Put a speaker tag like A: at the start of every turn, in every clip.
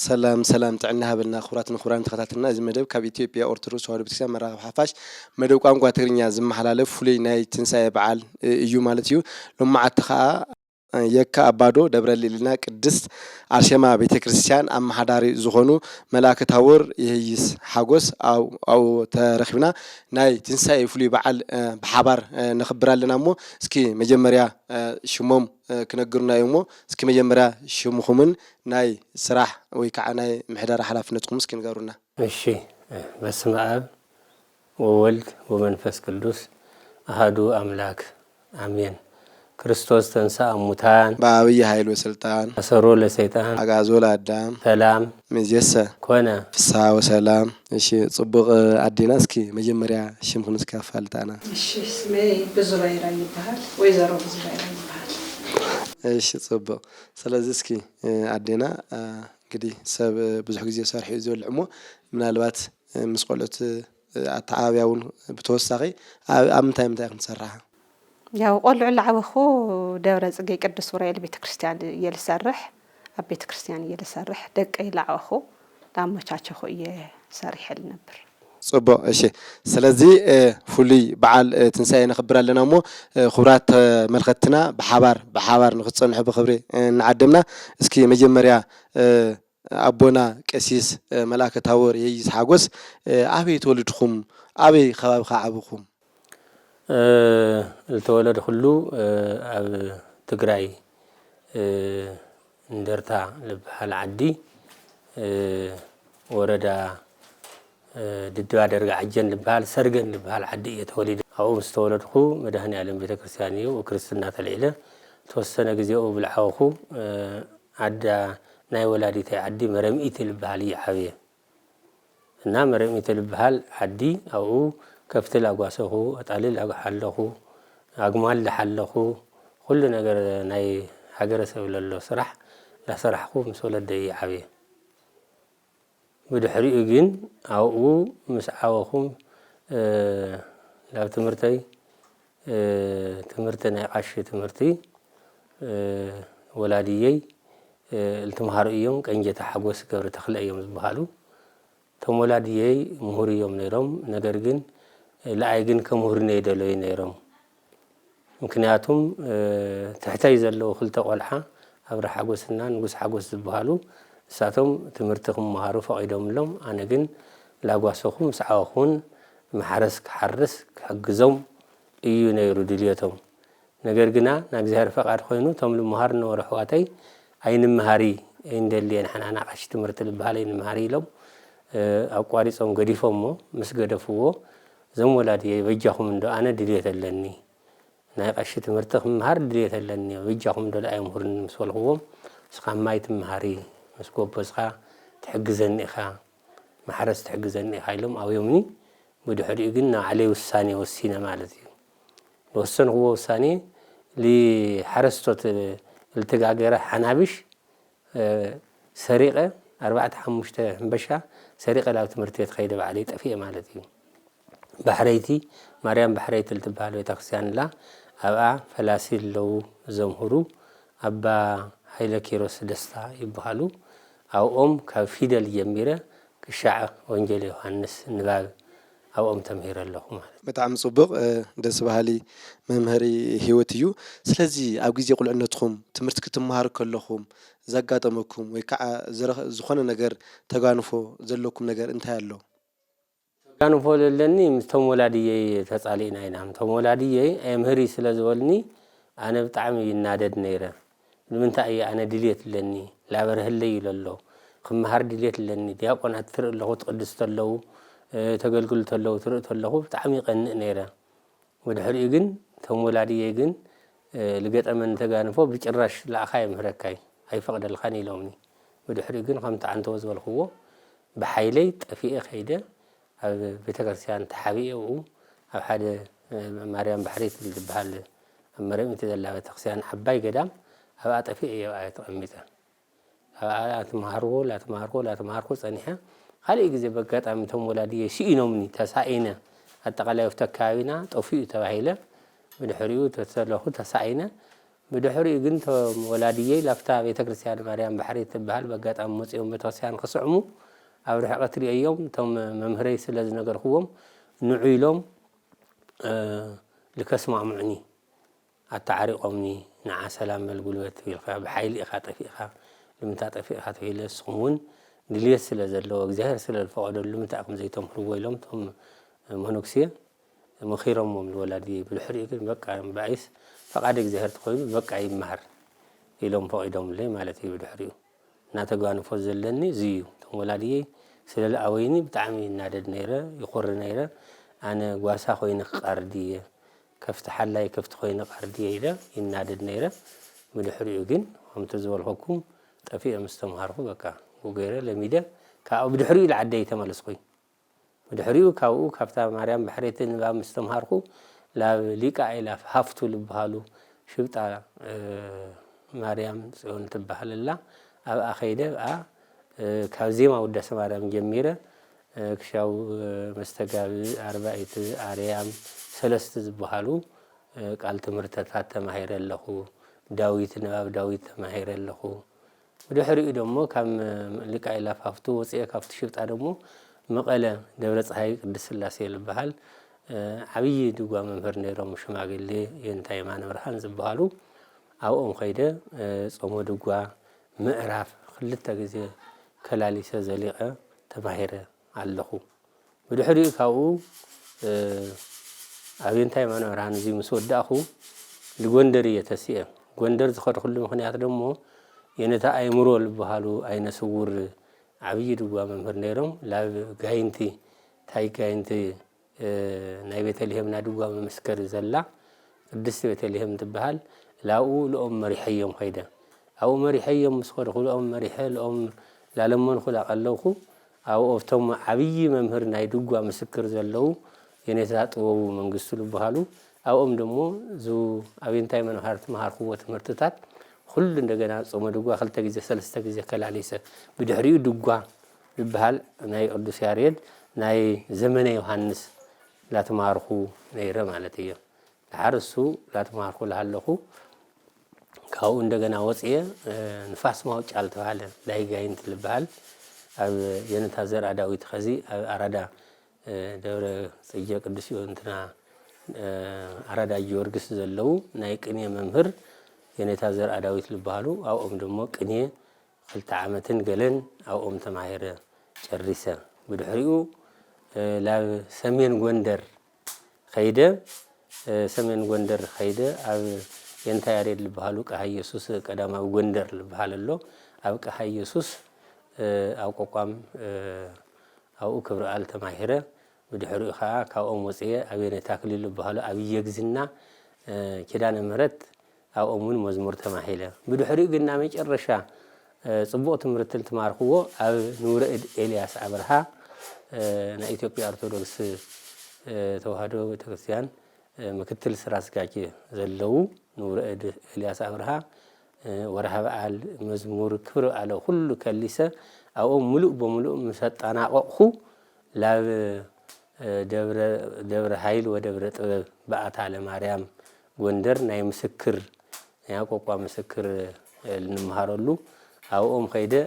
A: سلام سلام تعنا هبلنا خوراتنا خوران تخاتنا إذا مدب كاب إثيوبيا أرتروس وهرب تكسر مرة حفاش مدب قام قاترنيا زم حلالة فلي ناي تنسى بعال يو مالتيو لما عتخا يكا أبادو دبر اللي لنا كدست عشما بيت كريستيان أم حداري زخونو ملاك تاور يهيس حاجوس أو ترخبنا ناي تنسى فلي بعال بحبر نخبر لنا مو سكي مجمريا شموم كنقرنا يومو سكي مجمريا شمخمن ناي سراح ويكع ناي محدار حلافنتكم سكي نقرونا
B: ماشي بس ما وولد ومنفس قدوس أحدو أملاك آمين ክርስቶስ ተንሥአ እሙታን
A: በአብይ ኃይል ወስልጣን
B: አሰሮ ለሰይጣን
A: አጋዞ ለአዳም
B: ሰላም
A: መጀሰ
B: ኮነ
A: ፍስሐ ወሰላም። እሺ ጽቡቅ አዲና እስኪ መጀመሪያ ሽምኩን እስኪ አፋልጣና።
C: እሺ ስሜ ብዙባይራ ይባላል ወይዘሮ ብዙባይራ ይባላል።
A: እሺ ጽቡቅ ስለዚህ እስኪ አዲና እንግዲህ ሰብ ብዙ ጊዜ ሰርሕ ይዘልዕሞ ምናልባት ምስቆሎት አታዓብያውን ብተወሳኺ አምንታይ ምንታይ ክንሰርሕ
C: ያው ቆልዑ ለዓወኹ ደብረ ጽጌ ቅዱስ ኡራኤል ቤተክርስቲያን እየልሰርሕ ኣብ ቤተክርስቲያን እየልሰርሕ ደቀይ ለዓወኹ ዳመቻቸኹ እየሰርሕል ነበር።
A: ጽቡቅ እሺ ስለዚህ ፍሉይ በዓል ትንሳኤ ነኽብር ኣለና እሞ ክብራት መልከትና ብሓባር ንኽፀንሑ ብክብሪ ንዓድምና። እስኪ መጀመርያ ኣቦና ቀሲስ መልአከ ታቦር የይስ ሓጎስ ኣበይ ተወለድኩም ኣበይ ከባቢ ዓብኹም?
B: التولد كله ኣብ ትግራይ እንደርታ ልብሃል ዓዲ ወረዳ ድድባ ደርጋ ዓጀን ልብሃል ሰርገን ልብሃል ዓዲ የተወለደ ኣብኡ ምስ ተወለድኩ መድኃኔ ዓለም ቤተክርስቲያን እዩ ክርስትና ተልዒለ ተወሰነ ጊዜኡ ብልዓወኹ ዓዳ ናይ ወላዲተይ ዓዲ መረምኢት ልብሃል ይዓብየ እና መረምኢት ልብሃል ዓዲ ኣብኡ ከፍት ላጓሰኹ ኣጣልል ኣግሓለኹ ኣግማል ለሓለኹ ኩሉ ነገር ናይ ሃገረሰብ ለሎ ስራሕ ላሰራሕኹ ምስ ወለደይ ይዓብየ ብድሕሪኡ ግን ኣብኡ ምስ ዓወኹም ላብ ትምህርተይ ትምህርቲ ናይ ቃሺ ትምህርቲ ወላድየይ ልትምሃሩ እዮም ቀንጀታ ሓጎስ ገብረ ተክለ እዮም ዝበሃሉ ቶም ወላድየይ ምሁር እዮም ነይሮም ነገር ግን لأي جن كمهرنا يدلوي نيرم ممكنياتهم تحتاج زلوا خلطة والحة أبرح حجوسنا نجوس حجوس بحالو ساعتهم تمرتهم معروف عيدهم لهم أنا جن لاجواسهم سعاهون محرس حرس حجزهم إيو نيرو دليتهم نجر جنا نجزهر فقر خوينو تملو مهارنا ورحواتي أين مهاري أين دللي أنا عشت مرتل بحالي المهاري لهم أقواريس أم قديفهم مس قدفوه زم ولادي يوجههم من أنا دريت لني ناقش تمرتخ مهار دريت لني يوجههم دول أي مهرن مسؤول هو سخان مايت مهاري مسكوب بسخا تحجزني خا محرس تحجزني خايلهم أو يومني بدحر يقولنا عليه والثاني والسينما مالتي والسن هو والثاني لحرسته التقى جرح حنابش سرقة 4 بشا سرقة لا تمرتيت خيدة عليه تفيه مالتي بحريتي مريم بحريت التبال وتقسيان لا أبا فلاسل لو زمهرو أبا هيلا كيروس دستا يبهالو أو كفيدل يميرة كشاعة وانجيل يوحنس نبال أو تمهير اللهم
A: بتعم صبغ دس بهالي ممهري هيوتيو سلازي أو جزء يقول عنتكم تمرتك تمهار كلهم زقاتمكم ويكع زخنا نجر تجانفو زلكم نجر انتهى له
B: كانوا فوللني مستوم ولادي تسألين أينهم توم ولادي أمهري سلازولني أنا بتعامل ينادد نيرة من تأيي أنا دليت لني لا برهلي لله خم هار دليت لني ديابون أثر له تقدست له تقول قلت له ترقت له بتعامل قن نيرة ودحر يجن توم ولادي يجن لقيت أمن تجانفه بتجرش لا خايم هركاي هاي فقد الخاني لومني ودحر يجن خم تعنت وزول هو بحيليت في خيدة بيتكرسيان تحبيه أو حدا مريم بحريت اللي بحال مريم تدلى بتكرسيان حباي قدام أو أطفيه أو أتقمته أو أتمهرقو صنيحة خلي إجازة بقت أمتهم ولادية شيء نومني تسعينا التقلي يفتكاوينا توفيق تبعيله من حريو تسلخو تسعينا بدحري جنت ولادية لفتا بيت كريستيان مريم بحري تبهال بقات أم مصيوم بتوسيان خصعمو أو رح قتري أيام تم ممهري سلز نجر خوهم نعيلهم لكسمع معني التعريق أمني نع سلام القلوات في الخا بحيل إخاطة في إخا لم تعطي في إخاطة في السخون دليل سلز اللو جزهر سلز الفقد لم تعقم زيتهم رويلهم تم مهنوكسية مخيرهم من الولادي بالحريق بقى بعيس فقعد جزهر تقول بقى يمهر إلهم فقدهم ليه مالتي بالحريق ناتجوان فوز لني زيو ولادي سلال أويني بتعمي نادد نيرة يخور نيرة أنا قواسا خوين قاردية كفت حلاي كفت خوين قاردية إذا ينادد نيرة بالحريقين هم تزول حكم تفيق مستمهره بكا وغيره لميدا كأو بالحريق العدي تملسقي بالحريق كأو كفتا مريم بحريتين بام مستمهره لا ليك إلى هفتو لبهالو شفت مريم سون تبهال الله أو أخيده كازيما ودس مريم جميرة كشاو مستقاب أربعة أريام ثلاث زبهالو قال تمرتات تمهير له داويت نباب داويت تمهير له بدحري دمو كم لك إلى فافتو وصيه كافت شفت أدمو مقالة دولة هاي قدس اللاسي البحال عبي دوغا منفر نيرو مشماغلي ينتهي ما نمرحان زبهالو أو أم خيدة صمو دوغا مقراف خلتا جزي كلاليسة زليقة تمهير علخو بدحري كاو أبينتهي ما نمرحان زي مسود داخو لغوندر يتسيئ غوندر زخور كل مخنيات دمو ينتا أي مرول بحالو أي نسور عبي دوغا منفر نيرو لا غاينتي تاي غاينتي ناي بيتلهم نادوغا ممسكر زلا قدس بيتلهم تبهال لاو لأم مريحيهم خيدا أو مريحيهم مسخور خلو أم مريحي لأم لالمون خلق اللوخو أو أفتهم عبي ممهر نايدوغا مسكر زلو ينتات وو منقصلو بحالو أو أم دمو زو أبين تاي من هارت مهار قوة مرتتات كل ndegena صوم دوغا خلت جزء ثلاثة جزء كلاليسة بدحريو دوغا ببهال ناي قدس ياريد ناي زمن يوحنس لا تمارخو نيره مالتيه حرسو لا تمارخو لهالخو كاو እንደገና ወጽየ ንፋስ ማውጫ አልተባለ ላይ ጋይንት ልባል አብ የነታዘር አዳዊት ኸዚ አራዳ ደብረ ጽየ ቅዱስ ይንትና አራዳ ጊዮርጊስ ዘለው ናይ ቅኔ መምህር የነታዘር አዳዊት ልባሉ አውም ደሞ ቅኔ خلت ዓመትን ገለን አውም ተማሂረ ጨሪሰ ብድሕሪኡ ላ ሰሜን ጎንደር ኸይደ ሰሜን ጎንደር ኸይደ አብ ينتا ياريد لبهالو كهاي يسوس قداماو غوندر لبهاللو أو كهاي يسوس أو قوام أو كبرال تماهرة بدحرو خا كاو موصيه أبي نتاكلي لبهالو أبي يغزنا كدان مرت أو أمون مزمور تماهيله بدحرو قلنا ميጨረሻ ጽቦት ምርትል ተማርخو أو نور إلياس أبرها نا إثيوبيا أرثوذكس ተዋህዶ ቤተክርስቲያን ምክትል ስራ አስኪያጅ ዘለው نور إلياس أبرها ورها بقال مزمور كبر على كل كليسة أو ملؤ بملؤ مسطنا أخو لا دبر هايل ودبر بقات على مريم غوندر ناي مسكر يا قوقا مسكر نمهارلو أو خيده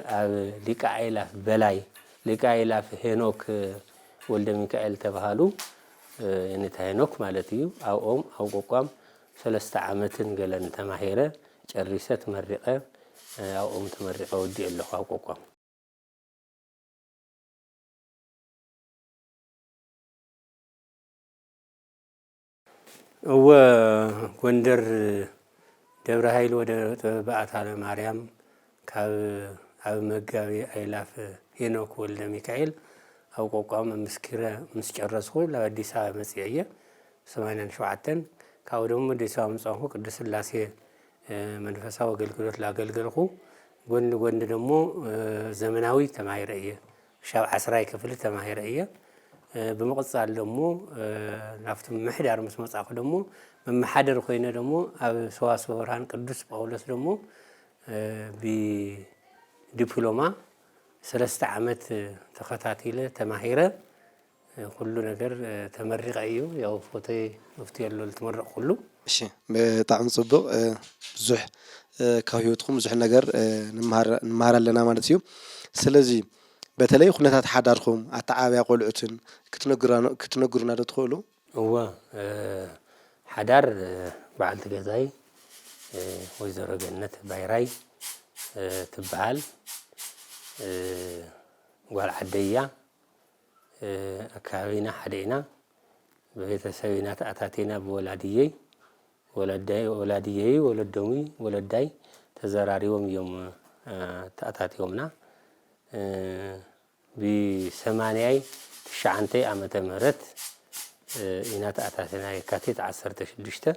B: ليكايلا بلاي ليكايلا هينوك ولد ميكائيل تبهالو يعني هينوك مالتيو أو قوقام ثلاثة عامتين قلن تماهيرة جريسة مرقة أو تمرقة ودي اللي خاقوقا هو غوندر دبر هايل ودبر بقات على مريم كاب مقاوي أيلاف هينوك ولد ميكائيل أو قوقام مسكرة مسجرسخو لودي ساعة مسيحية 87 كاودم ديسام صاحو قدس اللاسي منفساو አገልግሎት ላገልገልኩ ጎን ደግሞ ዘመናዊ ተማይረየ ሻው 10 ክፍል ተማይረየ በመቀጻል ደግሞ ናፍት محዳር መስመጻፍ ደግሞ መሐደር ኮይነ ደግሞ አብ ሰዋስወ ብርሃን ቅዱስ ጳውሎስ ደግሞ ዲፕሎማ 3 ዓመት ተከታተለ ተማሂረ ኩሉ ነገር ተመሪቀ እዩ ያው ፎቶይ መፍቲ ያለው ልትመረቅ ኩሉ
A: እሺ በጣም ጽቡቅ ብዙሕ ካብ ህይወትኩም ብዙሕ ነገር ንመሃር ኣለና ማለት እዩ ስለዚህ በተለይ ኩነታት ሓዳርኩም ኣተዓባብያ ቆልዑትን ክትነግሩና ዶ ትኽእሉ
B: እዋ ሓዳር በዓልቲ ገዛይ ወይዘሮ ገነት ባይራይ ትበሃል ጓል ዓደያ ኣካባቢና ሓደ ኢና በቤተሰቢና ተኣታቲና ብወላድየይ ወላድየይ ወለዳይ ተዘራሪቦም እዮም ተኣታቲዮምና ብ89 ዓመተ ምህረት ኢና ተኣታቲና የካቲት 16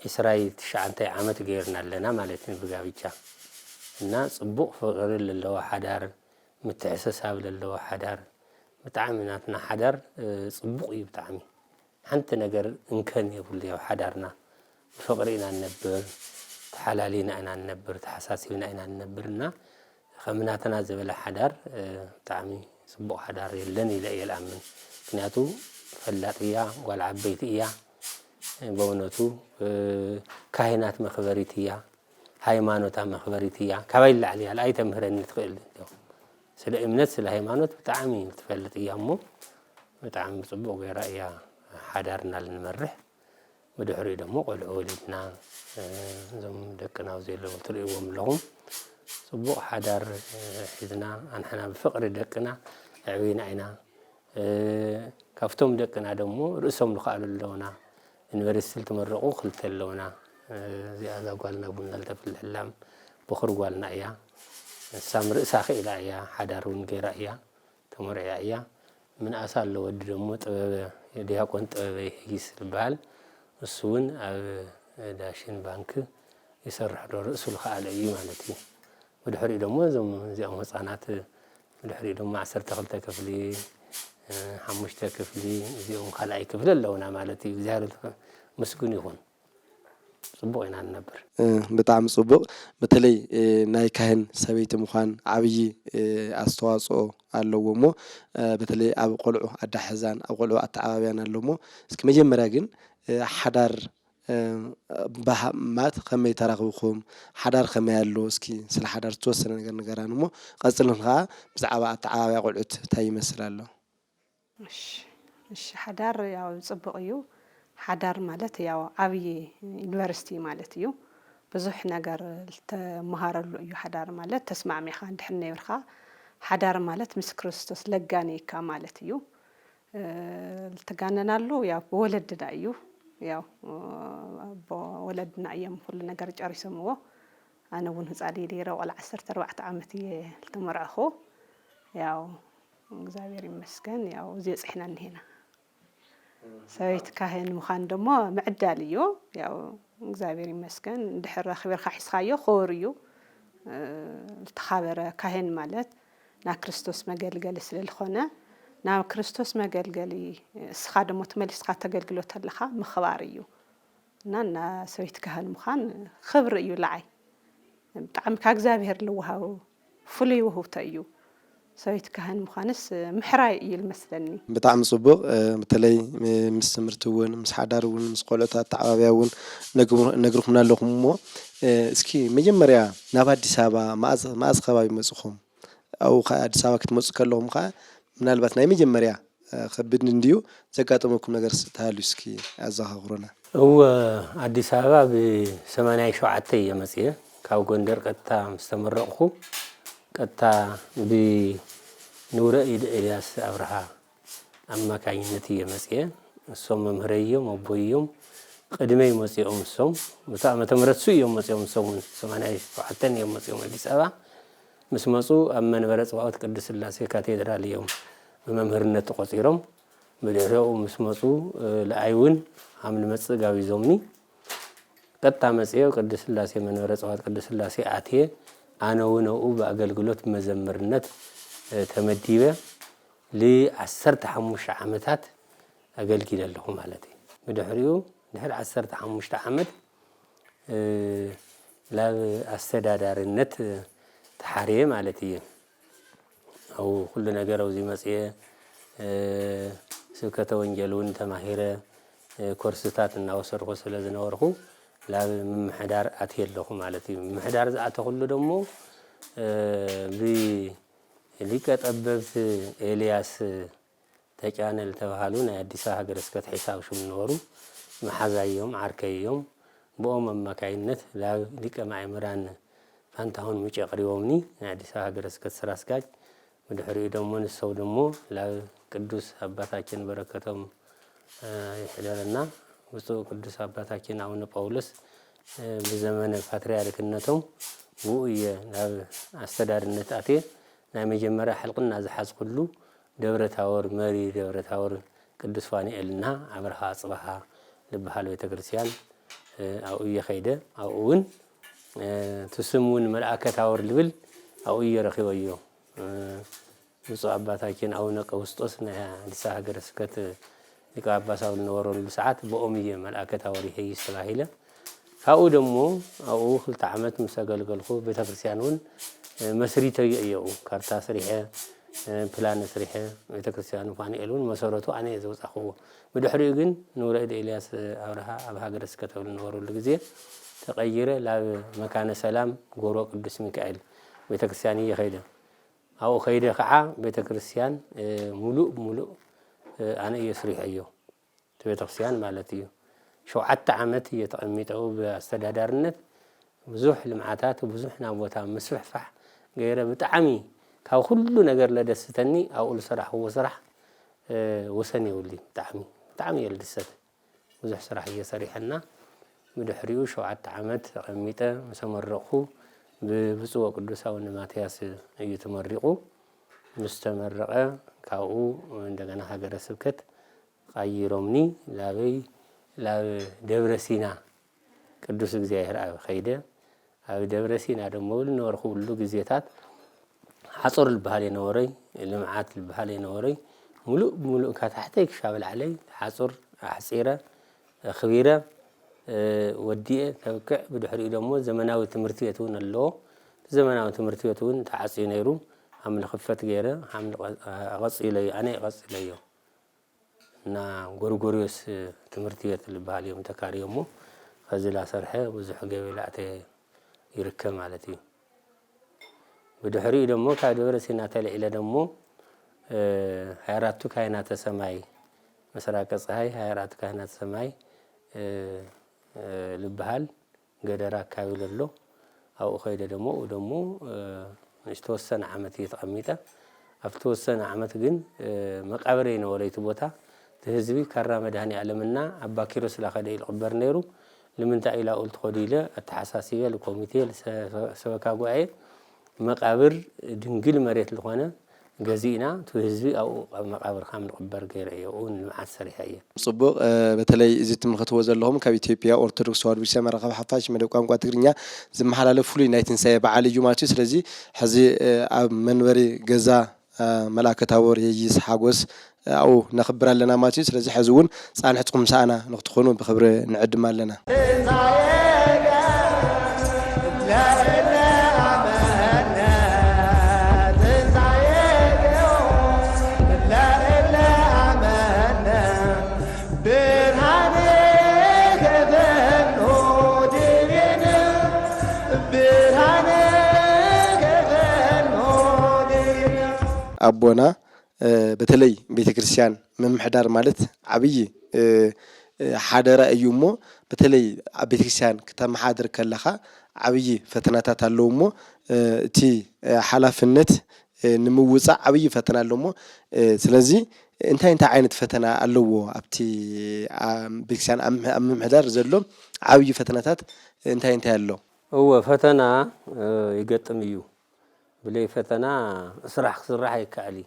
B: 29 ዓመት ገይርና ኣለና ማለት ነው ብጋብቻ እና ጽቡቕ ፍቅሪ ለለዋ ሓዳር ምትሕስሳብ ለለዋ ሓዳር ብጣዕሚ ናትና ሓዳር ጽቡቕ እዩ ብጣዕሚ ሓንቲ ነገር እንከን የብሉ ያው ሓዳርና ፍቅሪ ኢና ነበር ተሓላሊና ኢና ነበር ተሓሳሲብና ኢና ነበርና ከምናተና ዝበለ ሓዳር ብጣዕሚ ጽቡቕ ሓዳር የለን ኢለ የልኣምን ምክንያቱ ፈላጥያ ጓል ዓበይቲ እያ በእውነቱ ካህናት መኽበሪት እያ ሃይማኖታ መኽበሪት እያ ካባይ ላዕሊ ያለ ኣይተምህረኒ ትኽእል ስለ እምነት ስለ ሃይማኖት ብጣዕሚ ትፈልጥ እያ እሞ ብጣዕሚ ጽቡቕ ገይራ እያ ሓዳርና ልንመርሕ ብድሕሪኡ ደሞ ቆልዑ ወሊድና እዞም ደቅና ዘለው ትርእይዎም ኣለኹም ጽቡቕ ሓዳር ሒዝና ኣንሕና ብፍቕሪ ደቅና ኣዕብይና ኢና ካብቶም ደቅና ደሞ ርእሶም ዝኽኣሉ ኣለውና ዩኒቨርሲቲ ትመረቁ ክልተ ኣለውና እዚኣ እዛ ጓልና ቡና ልተፍልሕላም ብኽር ጓልና እያ እሳም ርእሳ ኽኢላ እያ ሓዳር እውን ገይራ እያ ተመርዕያ እያ ምንኣሳ ኣሎ ወዲ ደሞ ጥበበ ዲያቆን ጥበበ ይሕጊስ ዝበሃል እሱ እውን ኣብ ዳሽን ባንክ ይሰርሕ ዶ ርእሱ ዝኽኣለ እዩ ማለት እዩ ብድሕሪኡ ደሞ እዚኦም ህፃናት ብድሕሪኡ ደሞ 12 ክፍሊ 5 ክፍሊ እዚኦም ካልኣይ ክፍሊ ኣለውና ማለት እዩ እግዚአብሔር መስጉን ይኹን ጽቡቕ ኢና ነበር
A: በጣም ጽቡቕ በተለይ ናይ ካህን ሰበይቲ ምዃን ዓብይ ኣስተዋጽኦ ኣለዎ እሞ በተለይ ኣብ ቆልዑ ኣዳሕዛን ኣብ ቆልዑ ኣተዓባብያን ኣሎ እሞ እስኪ መጀመርያ ግን ሓዳር ማለት ከመይ ተራኽብኩም ሓዳር ከመይ ኣሎ እስኪ ስለ ሓዳር ዝተወሰነ ነገር ንገራን እሞ ቀጽልን ከዓ ብዛዕባ ኣተዓባብያ ቆልዑት እንታይ ይመስል ኣሎ
C: እሺ ሓዳር ያው ጽቡቕ እዩ ሓዳር ማለት ያው ዓብይ ዩኒቨርሲቲ ማለት እዩ ብዙሕ ነገር ተመሃረሉ እዩ ሓዳር ማለት ተስማዕሚኻ እንድሕር ነብርኻ ሓዳር ማለት ምስ ክርስቶስ ለጋነይካ ማለት እዩ ልተጋነናሉ ያው በወለድና እዩ ያው በወለድና እዮም ሁሉ ነገር ጨሪሶምዎ ኣነ እውን ህፃን ዲረ ቆል 14 ዓመት እየ ልተመርዐኹ ያው እግዚአብሔር ይመስገን ያው ዘጽሕና እንሄና ሰበይት ካህን ምዃን ደሞ ምዕዳል እዩ ያው እግዚአብሔር ይመስገን እንድሕር ኽብርካ ሒስካዮ ኽብር እዩ ተኻበረ ካህን ማለት ና ክርስቶስ መገልገሊ ስለልኾነ ና ክርስቶስ መገልገሊ እስኻ ደሞ ተመሊስካ ተገልግሎት ኣለኻ ምኽባር እዩ እና ሰበይት ካህን ምዃን ክብሪ እዩ ለዓይ ብጣዕሚ ካብ እግዚአብሔር ልውሃብ ፍሉይ ውህብቶ እዩ ሰበይት ካህን ምዃንስ ምሕራይ እዩ ልመስለኒ
A: ብጣዕሚ ጽቡቕ በተለይ ምስ ትምህርቲ እውን ምስ ሓዳር እውን ምስ ቆልዑት ኣተዓባብያ እውን ነግርኩምና ኣለኹም እሞ እስኪ መጀመርያ ናብ ኣዲስ ኣበባ መዓዝ ከባቢ መጽኹም ኣው ኣዲስ ኣበባ ክትመጹ ከለኹም ከዓ ምናልባት ናይ መጀመርያ ከቢድ እንድዩ ዘጋጠመኩም ነገር ተሃልዩ እስኪ ኣዘኻኽሩና
B: ኣዲስ ኣበባ ብ87 እየ መጽየ ካብ ጎንደር ቀጥታ ምስ ተመረቕኹ ቀጥታ ብንውረ ኢድ ኤልያስ ኣብርሃ ኣማካኝነት እየ መጽየ እሶም መምህረዮም ኣቦዮም ቅድመይ መጽኦም እሶም በታ ዓመተ ምህረት እዮም መጽኦም እሶም 87 እዮም መጽኦም ኣዲስ ኣበባ ምስ መጹ ኣብ መንበረ ጽባኦት ቅድስት ሥላሴ ካቴድራል እዮም በመምህርነት ተቆጺሮም ብድሕሪኡ ምስ መጹ ለኣይውን ሓምሊ መጽእ ጋቢዞምኒ ቀጥታ መጽየ ቅድስት ሥላሴ መንበረ ጽባኦት ቅድስት ሥላሴ ኣትየ ኣነ እውን ኣብኡ በኣገልግሎት መዘምርነት ተመዲበ ለ15 ዓመታት ኣገልጊለ ኣለኹ ማለት እዩ ብድሕሪኡ ድሕሪ 15 ዓመት ላብ ኣስተዳዳርነት ተሓርየ ማለት እዩ أو كل نجار أو زي مسيء سكة وانجلون تماهير كورسات النواسر غسل زنورخو لا محدار أتيل لهم مالتي محدار أتخلو دمو ليكت أببت إلياس تجانا التوهالون أديسا هجر اسكت حساب شو منورو محزايوم عركيوم بوم مكاينت لا ليك مع عمران فانت هون مش قريومني أديسا هجر اسكت سراسكاج مدحري دمون السو دمو لا قدوس أباتاكين بركتهم يحلالنا وسو قدوس أباتاكين عون باولس بزمن باترياركنتهم ويا استدار النتاتي نعم جمرة حلقنا زحاز كله دورة تاور ماري دورة تاور قدوس فانيئلنا عبرها صباحا لبحالو يتكرسيان أو يخيدة أو ون تسمون ملائكة تاور لبل أو يرخيويو وصو عباتاكين أو نقوستوسنا لسا هجر سكت لكو عباس أو النورو لساعات بأمية ملائكة تاوري هي استلاهيلة فاو دمو أو خلط عمت مساقل قلقو بيتكرسيانون مسريتو يأيو كارتا سريحة بلان سريحة بيتكرسيانو فانيئلون مسورتو أنا يزوز أخوه مدحريقين نور إيد إلياس أورها أبها قرس كتول نورو اللقزية تغييره لا مكان سلام قورو قدس ميكائيل بيتكرسياني يخيده أو خيده خعا بيتكرسيان ملوء أنا يسريح أيو بيتكرسيان مالتيو شو عدت عمت يتقميتو باستدادارنت بزوح لمعاتات وبزوح نابوتا مسوح فح غيره بتعمي كاو كل نجر لدستني أقول صراح هو صراح وسني ولي تعمي يلدست بزوح صراح هي صريحنا مدحريو شو عدت عمت قميته مسمرقو ببصوة قدوسا ونماتياس يتمرقو مستمرقه كاو عندنا هاجر سبكت قيرومني لابي لا دبر سينا قدوس እግዚአብሔር አብ خيده አብ ደብረ ሲና ደሞ ልንወርኹ ሁሉ ግዜታት حصر البحال ينوري لمعات البحال ينوري ملؤ كتحتي كشابل علي حصر حصيره خبيره وديه توقع بدحري دمو زمناوي تمرتيتون اللو زمناوي تمرتيتون تعصي نيرو عمل خفت غيره عمل غصي لي انا غصي ليو نا غورغوريوس تمرتيت البحال يوم تكاريومو فزلا سرحه وزح قبيلات يركب مالتي بدحري دمو كادور سيناتل الى دمو هيراتو كاينات سماي مسراق صحي هيرات كاينات سماي لبحال قدرا كايللو او خيده دمو اشتوسن عمت يتقميته افتوسن عمت جن مقابري ነው ወለይቱ ቦታ تهزبي كرا مدهني علمنا ابا كيروس لا خدي القبر نيرو لمن تعيلا قلت خديله التحساسيه الكوميتي سبكا غواي مقابر دنجل مريت لخونه غزينا تهزبي او مقابر خامل قبر غير ايون معسر هي
A: صبق بتلي اذا تمختو زلهم كايتيوبيا اورثودوكس تواحد بيسا مرقب حفاش مدو ቋንቋ ትግርኛ ዝመሐላለፍ ፍሉይ ናይ ትንሳኤ በዓል እዩ ማለት እዩ ስለዚህ ሕዚ ኣብ መንበሪ ገዛ መላእክታዊ የይስ ሓጎስ أو نخبر لنا ما تيجي سلزي حزون صانحتكم سانا نختخونون بخبر نعدم لنا أبونا بتلي بيت كريستيان ممحدار مالت عبي حاضر أيومو بتلي بيت كريستيان كتام حاضر كلها عبي فتنات اللومو تي حلف النت نموزع عبي فتنة اللومو سلزي انت عينت فتنة اللومو أبتي بيت كريستيان ممحدار زلهم عبي فتنات انت اللو
B: هو فتنة يقطم يو بلي فتنة صراح يكعلي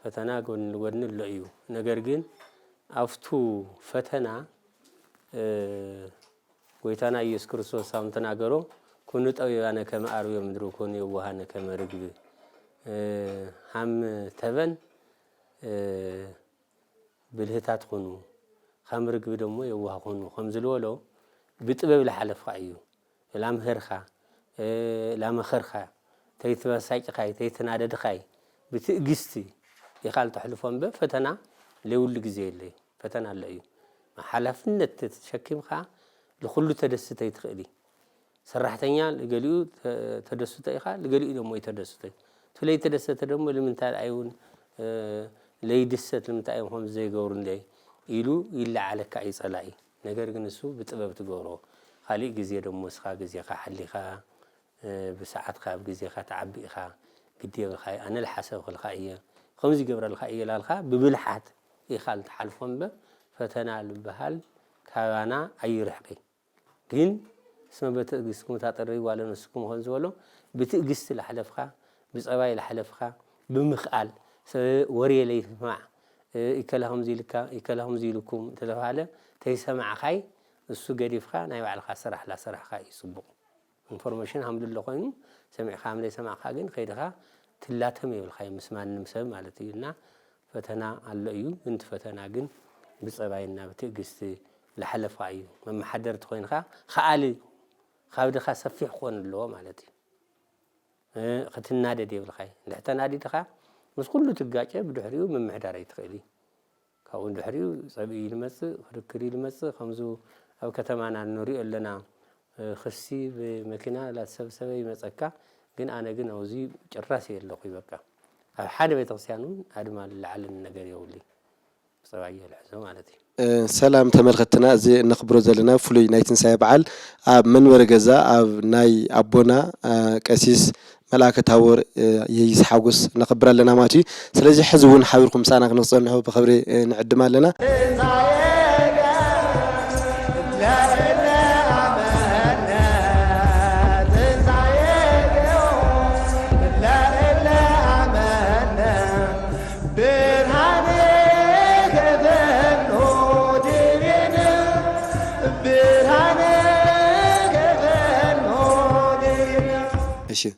B: فتنا قن اللعيو نجرجين أفتو فتنا ويتنا يسكرسو سامتنا جرو كنت أوي أنا كم أروي مدرو كوني وهانا كم رجل هم تبن بالهتات خنو خم رجل دمو يوها خنو خمزلولو بتبى بالحلف خايو لام هرخا لام خرخا تيتبساج خاي تيتنادد خاي بتقجستي يخال تحلفون بفتنا ليول جزء اللي فتنا اللي حلفنا تتشكم خا لكل تدستي تخلي سرحتني لقليو تدستي خا لقليو دم يتدستي تلي تدست دم اللي من تال عيون لي دست اللي من تاعهم زي جورن لي يلو يلا على كعيس علي نجار جنسو بتبى بتجورو خالي جزء دم مسخا جزء خا حلي خا بساعات خا بجزء خا تعبي خا قدي خا أنا الحسب الخائية خمس جبر الخائية للخا ببلحات يخال تحلفون به فتنا بهال كوانا أي رحقي جين اسمه بتقجسكم تعطري ولا نسكم هنزولو بتقجس لحلفها بصواي لحلفها بمخال وري لي مع يكلهم يكلهم زيلكم تلفعله تيسمع خاي السجى يفخا نايو على خسرح لا سرح خاي يصبق انفورميشن الحمد لله خوينو سمع خامل سمع خاجن خيرها تلاتهم يبالخاي مسمان نمسب مالتينا فتنا على أيو انت فتنا جن بصواينا بتقجس لحلف أيو ما حدرت خوين خالي خاود خا سفيح خون اللو مالتي ختنادي دي بالخاي لحتنادي تخا مس كله تقاچه بدحريو من محدار يتخيلي كون دحريو صبي يلمس ركري يلمس خمزو او كتمانا نوري لنا خسي بمكينه لا تسبسبي يمصكا ግን انا ግን اوزي ጭራሽ የለኹ ይበቃ ሓደ ቤተክርስቲያኑን አድማ ለዓለን ነገር ይውልይ صبايا الحزو مالتي
A: سلام تملختنا زي نخبرو زلنا فلوي نايتن ساي بعل اب منور غزا اب ناي ابونا قسيس ملاك تاور ييس حاغوس نخبر لنا ماتي سلازي حزبون حاوركم سانا نصنحو بخبري نعدم لنا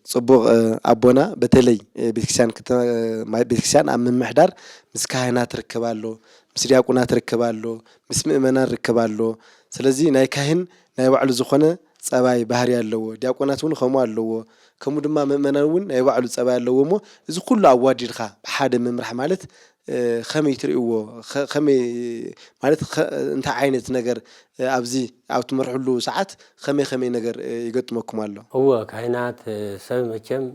A: صبوغ أبونا بتلي بيتكسان أم محدار مسكاهنات ركبالو مسرياقونات ركبالو مسمئمنا ركبالو سلازي ناي كاهن ناي وعلو زخونة صباي بحري اللو دياقوناتون خمو اللو كمو دما مئمناون ناي وعلو صباي اللو مو إذا كله عوادي الخا بحادة ممرح مالت خمي تريقو خمي مالت انت عينت نجر أبزي أو تمرحلو ساعات خمي نجر يقدمكم الله
B: هو كائنات سبب مكم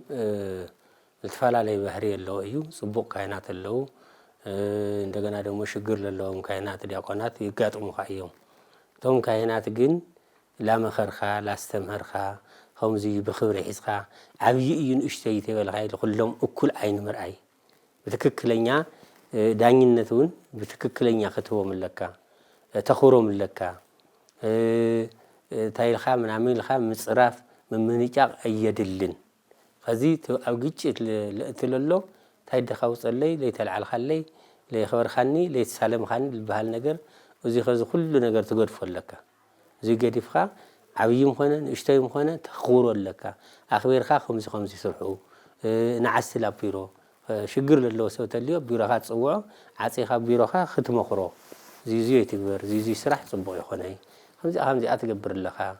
B: التفاعل عليه بحري اللو أيو صبوق كائنات اللو عندنا ده مشجر للو كائنات دياقونات يقدموا خايهم توم كائنات جن لا مخرخا لا استمهرخا هم زي بخبر حسخا عبيين اشتيته والخير كلهم أكل عين مرأي بتككلنيا دانينتون بتككلنيا خطوه من لكا تخورو من لكا تايل خا من عامل خا مصراف من منيقاق ايدلن خزي اوغيت لتللو تايدخاو صلي ليتلعل خلي ليخبر خاني ليتسالم خاني البحال ነገር وزي خز كل ነገር تغدفو لكا زي غدفخا عبيم خونه اشتيم خونه تخورو لكا اخبيرخا خمس سرحو نعسل ابيرو شجر للو سوتليو بيروخات صوعو عصيخا بيروخا ختمخرو زيزي يتكبر زيزي سرح صبو يخوني همزي اتغبر لخا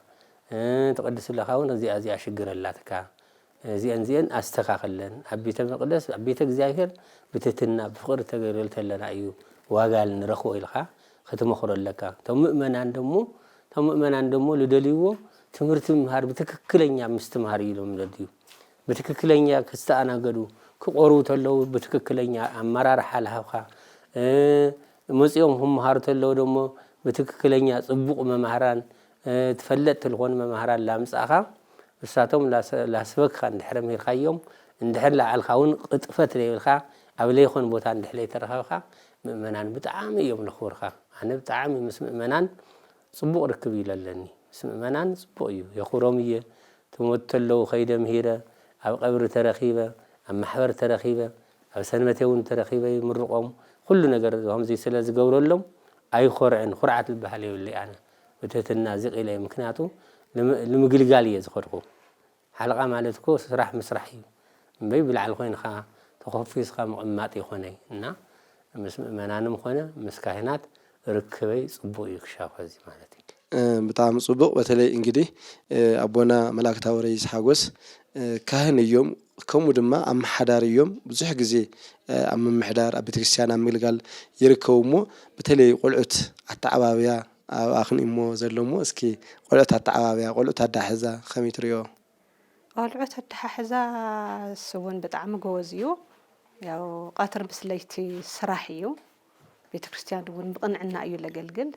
B: تقدس لخاون زي اشجر لاتكا زين استخاخلن ابيت مقدس ابيت እግዚአብሔር بتتنا بفقر تغيرلت لنا ايو واغال نرخو الخا ختمخرو لك تمؤمنان دمو لدليو ትምህርት ምሃር በትክክለኛ ምስተማር ይሎም ለዲዩ በትክክለኛ ከስተአናገዱ ከቆሩ ተለው በትክክለኛ አመራር ሐልሃኻ መጽዮም ምሃር ተለው ደሞ በትክክለኛ ጽቡቅ መማህራን ተፈለጥ ለሆነ መማህራን ላምጻኻ እሳቶም ላስበክ እንድሕረም ይርኻዮም እንድሕላ አልኻውን ቅጥፈት ለይልኻ አብለይኹን ቦታ እንድሕለይ ተረኻኻ ምእመናን በጣም እዮም ለኹርኻ አነ በጣም ምእመናን ጽቡቅ ርክብ ይለለኒ ምእመናን ጽቡቅ እዩ የኹሮምየ ተሞተለው ኸይደም ሄረ ኣብ ቀብር ተረኺበ ኣብ ማሕበር ተረኺበ ኣብ ሰንበቴውን ተረኺበ ይምርቆም ኩሉ ነገር همዚ ስለ ዝገብረሎም ኣይኾርዕን ኹርዓት ልበሃል ይብለይ ኣነ በተትና ዝቕለይ ምክንያቱ ንምግልጋል እየ ዝኸድኩ ሓለቓ ማለት እኮ ስራሕ ምስራሕ እዩ እምበይ ብላዕል ኮይንኻ ተኸፊስኻ መቕማጥ ይኾነይ እና ምስ ምእመናንም ኾነ ምስ ካህናት ርክበይ ጽቡቅ እዩ ክሻው ከዚ ማለት እዩ
A: በጣም ጽቡቅ በተለይ እንግዲህ አቦና መላእክታው ረይስ ሐጎስ ካህን እዮም ከምኡ ድማ ኣመሓዳሪ እዮም ብዙሕ ግዜ ኣብ ምምሕዳር ኣብ ቤተክርስትያን ኣብ ምግልጋል ይርከቡ እሞ በተለይ ቆልዑት ኣተዓባብያ ኣብ ኣኽኒሞ ዘሎ እሞ እስኪ ቆልዑት ኣተዓባብያ ቆልዑት ኣዳሕዛ ከመይ ትሪኦ?
C: ቆልዑት ኣተሓሕዛ ስውን ብጣዕሚ ጎበዝ እዩ ያው ቀትር ምስ ለይቲ ስራሕ እዩ ቤተክርስትያን እውን ብቕንዕና እዩ ለገልግል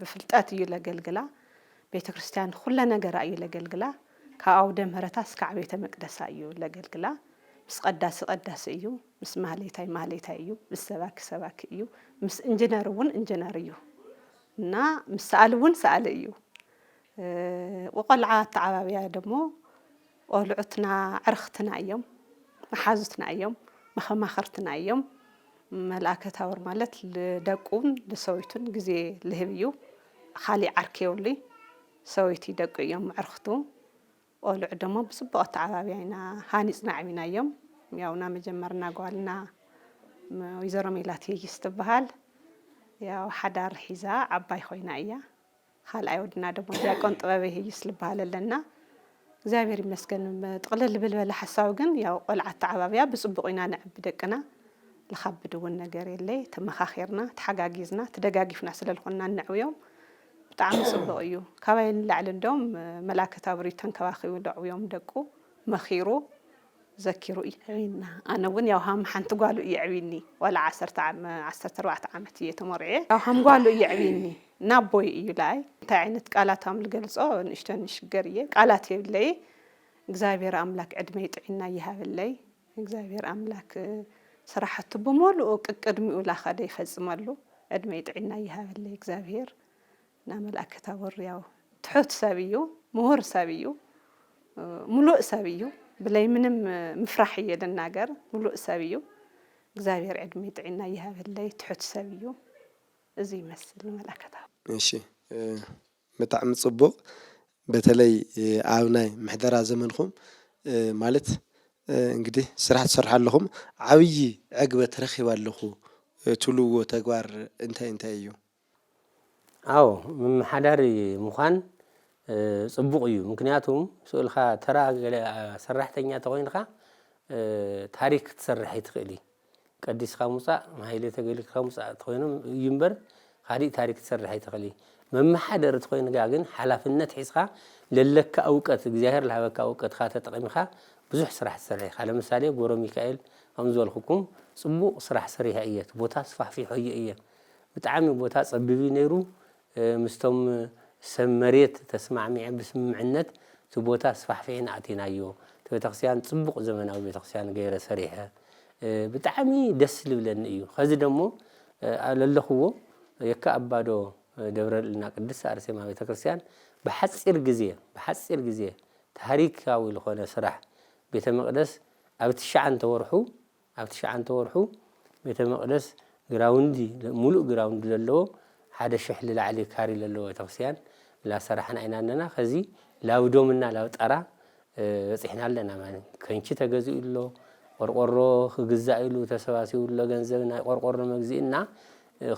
C: ብፍልጠት እዩ ለገልግላ ቤተክርስትያን ኩለ ነገር እዩ ለገልግላ ካብ ኣውደ ምህረታ እስካዕ ቤተ መቅደሳ እዩ ለገልግላ ምስ ቀዳሲ ቀዳሲ እዩ ምስ ማህሌታይ ማህሌታይ እዩ ምስ ሰባኪ ሰባኪ እዩ ምስ ኢንጂነር እውን ኢንጂነር እዩ እና ምስ ሰኣሊ እውን ሰኣሊ እዩ ወቆልዓ ኣተዓባብያ ደሞ ቆልዑትና ዕርኽትና እዮም መሓዙትና እዮም መኸማኸርትና እዮም መልኣከ ታቦር ማለት ለደቁን ለሰበይቱን ግዜ ልህብ እዩ ካሊእ ዓርኪ የብሉይ ሰበይቲ ደቁ እዮም ዕርኽቱ ቆልዑ ደሞ ብፅቡቕ ኣተዓባብያ ኢና ሃኒፅና ዓብይና እዮም ያው ና መጀመርና ጓልና ወይዘሮ ሜላት የይስ ትበሃል ያው ሓዳር ሒዛ ዓባይ ኮይና እያ ካልኣይ ወድና ደሞ ዲያቆን ጥበበ የይስ ልበሃል ኣለና እግዚአብሔር ይመስገን ጥቕልል ብልበለ ሓሳብ ግን ያው ቆልዓ ኣተዓባብያ ብፅቡቕ ኢና ንዕቢ ደቅና ልኸብድ እውን ነገር የለይ ተመኻኺርና ተሓጋጊዝና ተደጋጊፍና ስለልኾንና ንዕብዮም ብጣዕሚ ፅቡቕ እዩ ካባይ ንላዕሊ እንደውም መልኣከ ታቦር ተንከባኺቡ ለዕብዮም ደቁ መኺሩ ዘኪሩ ይዕብይና ኣነ እውን ያው ሃም ሓንቲ ጓሉ ይዕብይኒ ወላ 14 ዓመት እየ ተመርዐ ያው ሃም ጓሉ ይዕብይኒ ናቦይ እዩ ላይ እንታይ ዓይነት ቃላቶም ልገልጾ ንእሽተን ሽገር እየ ቃላት የብለይ እግዚአብሔር ኣምላክ ዕድመ ይጥዕና ይሃበለይ እግዚአብሔር ኣምላክ ስራሕቱ ብሙሉኡ ቅድሚኡ ላኸደ ይፈጽመሉ ዕድመ ይጥዕና ይሃበለይ እግዚአብሔር ና መልኣከ ታቦር ያው ትሑት ሰብ እዩ ምሁር ሰብ እዩ ሙሉእ ሰብ እዩ ብለይ ምንም ምፍራሕ እየ ልናገር ሙሉእ ሰብ እዩ እግዚአብሔር ዕድመ ይጥዕና ይሃበለይ ትሑት ሰብ እዩ እዚ ይመስል መልኣከ ታቦር
A: እሺ ብጣዕሚ ፅቡቕ በተለይ ኣብ ናይ ምሕደራ ዘመንኩም ማለት እንግዲህ ስራሕ ትሰርሑ ኣለኹም ዓብይ ዕግበት ረኺቡ ኣለኹ ትብልዎ ተግባር እንታይ እንታይ እዩ?
B: አዎ ምምሓዳሪ ምዃን ፅቡቕ እዩ ምክንያቱም ስእልካ ተራ ሰራሕተኛ ተኮይንካ ታሪክ ትሰርሕ ይትኽእል ቀዲስካ ሙፃእ ማይለ ተገሊካ ሙፃእ ተኮይኖም እዩ እምበር ካሊእ ታሪክ ትሰርሕ ይትኽእል መመሓደር ተኮይንካ ግን ሓላፍነት ሒዝካ ለለካ እውቀት እግዚአብሔር ለሃበካ እውቀትካ ተጠቂምካ ብዙሕ ስራሕ ትሰርሕ ኢኻ ለምሳሌ ጎሮ ሚካኤል ከም ዝበልኩኩም ፅቡቕ ስራሕ ሰሪሐ እየ ቦታ ስፋሕፊሖ እየ ብጣዕሚ ቦታ ፀቢቢ ነይሩ ምስቶም ሰብ መሬት ተስማዕሚዐ ብስምምዕነት እቲ ቦታ ስፋሕፊዕና ኣቲናዮ ቤተክርስትያን ፅቡቕ ዘመናዊ ቤተክርስትያን ገይረ ሰሪሐ ብጣዕሚ ደስ ልብለኒ እዩ ከዚ ደሞ ኣለለኽዎ የካ ኣባዶ ደብረልና ቅድስት ኣርሴማ ቤተክርስትያን ብሓፂር ግዜ ታሪካዊ ዝኾነ ስራሕ ቤተ መቅደስ ኣብ 9 ወርሑ ቤተ መቅደስ ግራውንዲ ሙሉእ ግራውንዲ ዘለዎ ሓደ ሽሕ ልላዕሊ ካሪ ዘለዎ ቤተክርስትያን ላሰራሕና ኢና ነና ከዚ ላውዶምና ላውጠራ በፂሕና ኣለና ማለት ከንቺ ተገዚኡ ሎ ቆርቆሮ ክግዛእ ኢሉ ተሰባሲቡ ሎ ገንዘብ ናይ ቆርቆሮ መግዚእና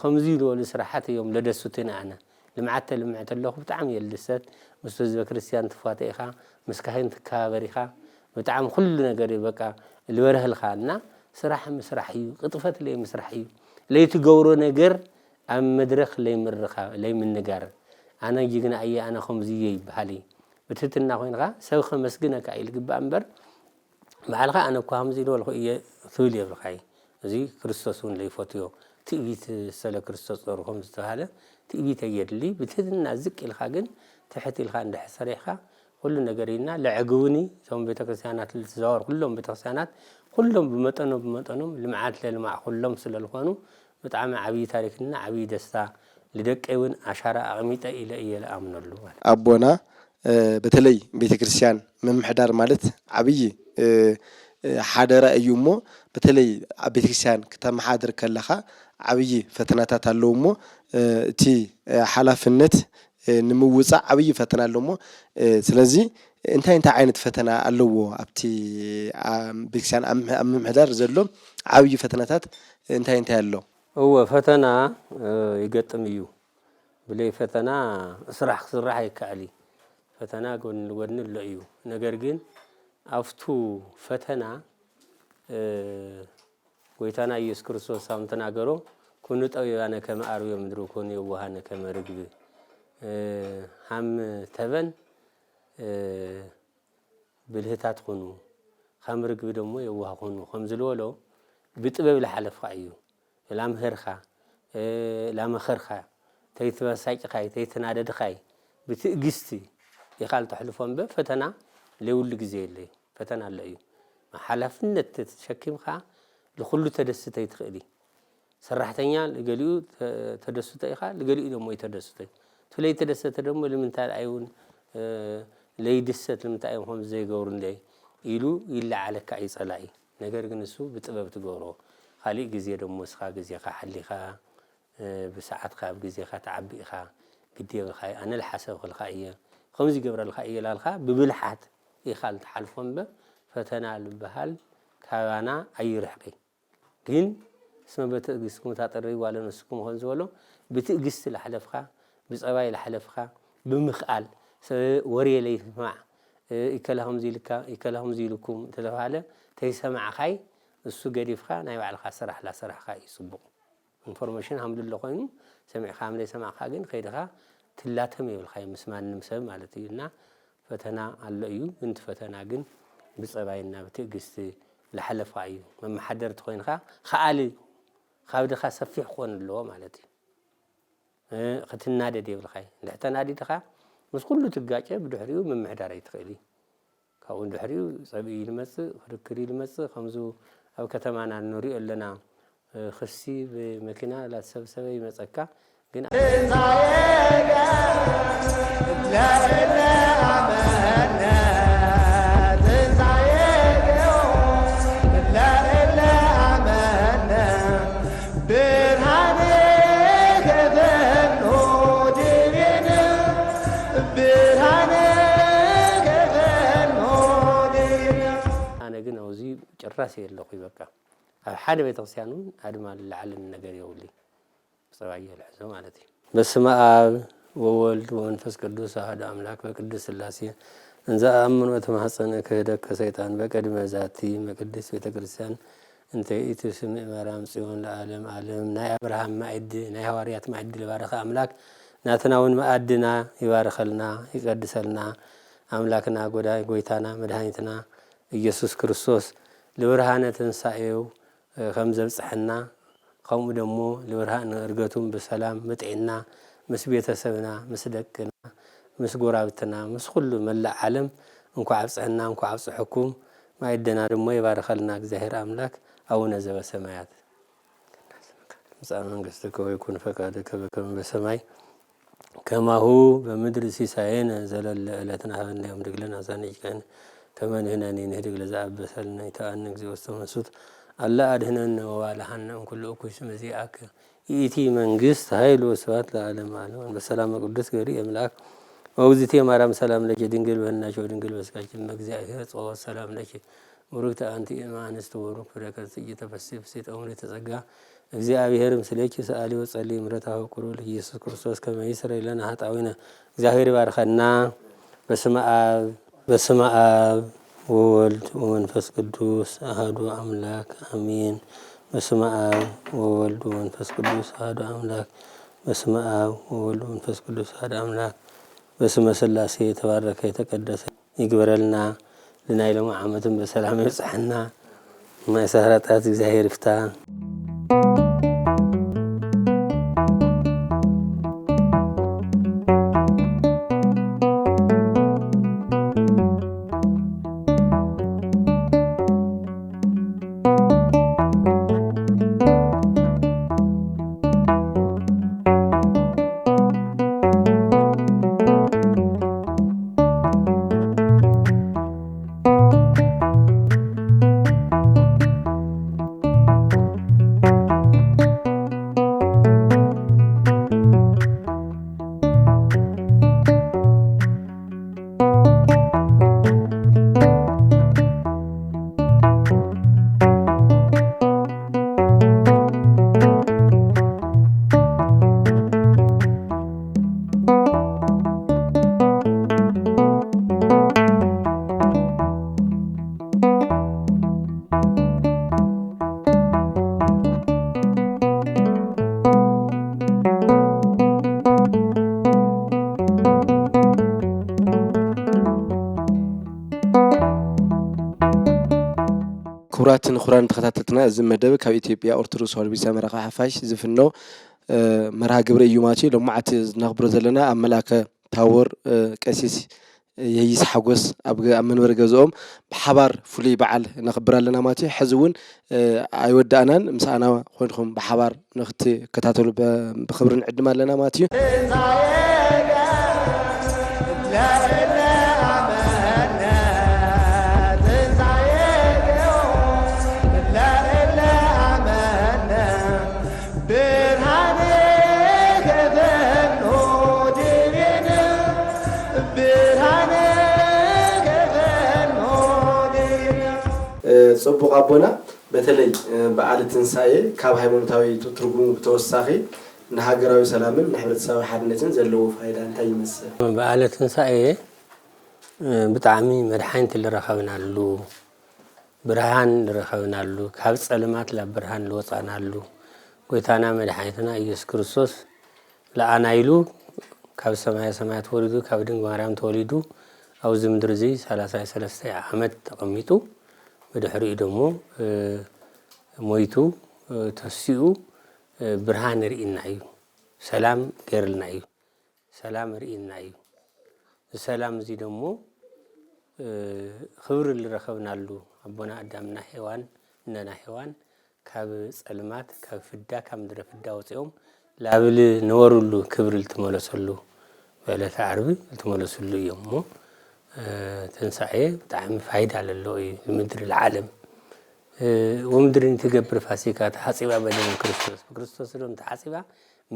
B: ከምዚ ዝበሉ ስራሓት እዮም ለደሱትና ኣነ ልምዓት ልምዓት ኣለኹ ብጣዕሚ የልሰት ምስ ህዝበ ክርስቲያን ትፋተኢኻ ምስ ካህን ትከባበሪኻ ብጣዕሚ ኩሉ ነገር በቃ ልበረህልካና ስራሕ ምስራሕ እዩ ቅጥፈት ለይ ምስራሕ እዩ ለይትገብሮ ነገር ኣብ መድረኽ ለይምንጋር ኣነ ጅግና እየ ኣነ ከምዚ ይበሃል ብትሕትና ኮይንካ ሰብ ከመስግነካ ኢልግባእ እምበር በዓልካ ኣነ እኳ ከምዚ ዝበልኩ እየ ትብል የብልካ እዚ ክርስቶስ እውን ለይፈትዮ ትዕቢት ስለ ክርስቶስ ጦር ከም ዝተባሃለ ትዕቢት የድሊ ብትሕትና ዝቅ ኢልካ ግን ትሕት ኢልካ እንድሕር ሰሪሕካ ኩሉ ነገር ኢና ለዕግውኒ እቶም ቤተክርስትያናት ዝዘዋወሩ ኩሎም ቤተክርስትያናት ኩሎም ብመጠኖም ልምዓት ለልማዕ ኩሎም ስለልኾኑ ብጣዕሚ ዓብይ ታሪክና ዓብይ ደስታ ልደቀውን ኣሻራ ኣቕሚጠ ኢለ እየ ለኣምነሉ
A: ኣቦና በተለይ ቤተክርስትያን ምምሕዳር ማለት ዓብይ ሓደራ እዩ እሞ በተለይ ኣብ ቤተክርስትያን ከተመሓድር ከለኻ ዓብይ ፈተናታት ኣለዎ እሞ እቲ ሓላፍነት ንምውፃእ ዓብይ ፈተና ኣሎ እሞ ስለዚ እንታይ ዓይነት ፈተና ኣለዎ ኣብቲ ቤተክርስትያን ኣብ ምምሕዳር ዘሎ ዓብይ ፈተናታት እንታይ ኣሎ?
B: እወ ፈተና ይገጥም እዩ ብለይ ፈተና ስራሕ ክስራሕ ይከኣል ፈተና ጎኒ ኣሎ እዩ ነገር ግን አፍቱ ፈተና ጎይታና ኢየሱስ ክርስቶስ ሳምተናገሮ ኩኑ ጠቢባነ ከመ አርዌ ምድሩ ኩኑ የዋሃነ ከመ ርግብ ሃም ተበን ብልህታት ኩኑ ሃም ርግብ ደግሞ የዋህ ኩኑ ከም ዝልወሎ ብጥበብ ለሐለፍካ እዩ ላምህርካ ላመኸርካ ተይትበሳጭካይ ተይትናደድካይ ብትዕግስቲ ይኻል ተሕልፎም በፈተና ለውል ጊዜ የለይ ፈተና አለ እዩ ሓላፍነት ተሸኪምካ ለኩሉ ተደስተይ ትኽእሊ ሰራሕተኛ ለገሊኡ ተደስተ ኢኻ ለገሊኡ ደግሞ ይተደስተይ ትለይ ተደሰተ ደግሞ ለምንታይ አይውን ለይድሰት ለምንታይ አይሆን ዘይገብሩ እንደ ኢሉ ይላዓለካ ይጸላይ ነገር ግን እሱ ብጥበብ ትገብሮ खाली ጊዜ ደግሞ ስኻ ጊዜኻ ሓሊኻ ብሰዓትካ ጊዜኻ ተዓቢኻ ግዴብልካ ኣነ ለሐሰብ ክልካ እየ ከምዚ ገብረልካ እየ ላልካ ብብልሓት ይኻል ተሓልፎም ፈተና ልበሃል ካባና አይርሕቂ ግን እስመ በትዕግስትኩም ታጠሪ ዋለ ነስኩም ሆን ዝበሎ ብትዕግስት ለሐለፍካ ብጸባይ ለሐለፍካ ብምኽአል ወሬ ለይስማዕ ይከላሁም ዚልካ ይከላሁም ዚልኩም ተባለ ተይሰማዕካይ እሱ ገዲፍካ ናይ ባዕልካ ስራሕ ላስራሕካ ይጽቡቕ ኢንፎርሜሽን hamdለ ኮይኑ ሰሚዕካ ምለይ ሰማዕካ ግን ከይድካ ትላተም ይብልካ ምስማንም ሰብ ማለት እዩና ፈተና አለ እዩ እንት ፈተና ግን ብጸባይና ብትዕግስት ለሐለፍካ እዩ መማሓደር ትኮይንካ خالي ካብድኻ ሰፊሕ ኮን ኣለዎ ማለት እዩ ክትናደድ ይብልካ ለሕተናዲድካ ምስ ኩሉ ትጋጨ ብድሕሪኡ መምሕዳር ይትኽእሊ ካብኡ ድሕሪኡ ጸብኢ ይልመጽእ ክርክር ይልመጽእ ከምዙ ኣብ ከተማና ንሪኦ ኣለና ክሲ በመኪና ላሰብሰበ ይመጸካ ግን ጭራሽ የለኹ ይበቃ ኣብ ሓደ ቤተክርስቲያኑ አድማ ለዓለን ነገር ይውሊ ጸባየ ለሕዞ ማለት እዩ በስመ አብ ወወልድ ወመንፈስ ቅዱስ አሐዱ አምላክ በቅድስት ሥላሴ እንዘ አምኖ ተማሐፀነ ከሄደከ ሰይጣን በቀድመ ዛቲ መቅደስ ቤተክርስቲያን እንተ ኢትስም ማርያም ጽዮን ለዓለም ዓለም ናይ አብርሃም ማዕድ ናይ ሐዋርያት ማዕድ ለባረከ አምላክ ናትናውን ማዕድና ይባርከልና ይቀድሰልና አምላክና ጎይታና መድኃኒትና ኢየሱስ ክርስቶስ ለብርሃነ ትንሳኤው ከም ዘብጽሕና ከምኡ ደሞ ለብርሃነ እርገቱም በሰላም መጥዕና ምስ ቤተሰብና ምስ ደቅና ምስ ጎራብትና ምስ ኩሉ መላእ ዓለም እንኳዕ አብጽሕና እንኳዕ አብጽሕኩም ማይደና ደሞ ይባርከልና እግዚአብሔር አምላክ አቡነ ዘበሰማያት ምጽአ መንግሥትከ ወይኩን ፈቃድከ በከመ በሰማይ ከማሁ በምድር ሲሳየነ ዘለለ ዕለትነ ሀበነ ዮም ህድግ ለነ አሳንጅከን كما نهناني نهدق لزعب بسلنا يتأنك زي وستمسوت ألا أدهنن ووالحن كل أكوش مزيعك إيتي منقست هاي لو سوات لعالم عالم بسلام قدس قري أملاك ووزيتي مرام سلام لك دنقل بهنا شو دنقل بسكاك المقزع صوى السلام لك ورقت أنت إما نستورك فركت سيجي تفسي بسيط أمري تزقى እግዚአ ብሔርም ስለኪ ሰአሊ ወጸሊ ምረታው ኩሩ ኢየሱስ ክርስቶስ ከመ ይስረይ ለነ ኃጣዊነ እግዚአብሔር ይባርከና በስመ አብ ወወልድ ወመንፈስ ቅዱስ አሐዱ አምላክ አሜን። በስመ አብ ወወልድ ወመንፈስ ቅዱስ አሐዱ አምላክ በስመ አብ ወወልድ ወመንፈስ ቅዱስ አሐዱ አምላክ በስመ ሥላሴ የተባረከ የተቀደሰ ይግበረልና ለናይለሙ ዓመትን በሰላም ይጽሕና ማይሰራጣት እግዚአብሔር ይፍታ።
A: ክቡራትን ክቡራን ተኸታተልትና እዚ መደብ ካብ ኢትዮጵያ ኦርቶዶክስ ተዋህዶ ቤተክርስቲያን መራኸቢ ሓፋሽ ዝፍኖ መርሃ ግብሪ እዩ ማለት እዩ። ሎማዓቲ ዝነኽብሮ ዘለና ኣብ መላከ ታቦር ቀሲስ የይስ ሓጎስ ኣብ መንበሪ ገዝኦም ብሓባር ፍሉይ በዓል ነኽብር ኣለና ማለት እዩ። ሕዚ እውን ኣይወዳእናን ምሳና ኮይንኩም ብሓባር ንኽትከታተሉ ብክብሪ ንዕድም ኣለና ማለት እዩ። ጽቡቕ አቦና በተለይ በዓል ትንሳኤ ካብ ሃይማኖታዊ ትርጉሙ ብተወሳኺ ንሃገራዊ ሰላምን ንሕብረተሰባዊ ሓድነትን ዘለዎ ፋይዳ እንታይ ይመስል?
B: በዓል ትንሳኤ ብጣዕሚ መድሓኒት ዝረኸብናሉ ብርሃን ዝረኸብናሉ ካብ ጸልማት ናብ ብርሃን ዝወፃናሉ ጎይታና መድሓኒትና ኢየሱስ ክርስቶስ ለኣናይሉ ካብ ሰማይ ሰማያት ወሪዱ ካብ ድንግል ማርያም ተወሊዱ ኣብዚ ምድሪ እዚ 33 ዓመት ተቐሚጡ بدحري دمو مويتو تسيو برهان رئينا عيو سلام غيرلنا عيو سلام رئينا عيو السلام زي دمو خبر اللي رخبنا له أبونا أدامنا حيوان إننا حيوان كاب سلمات كاب فدا كاب مدري فدا وتيوم لا بلي نور له كبر التملس له ولا تعربي التملس له يومه تنسعيه بتعم فايدة على اللوي المدر العالم ومدرين تجبر فاسيكات حاسبة بدون كريستوس لهم تحاسبة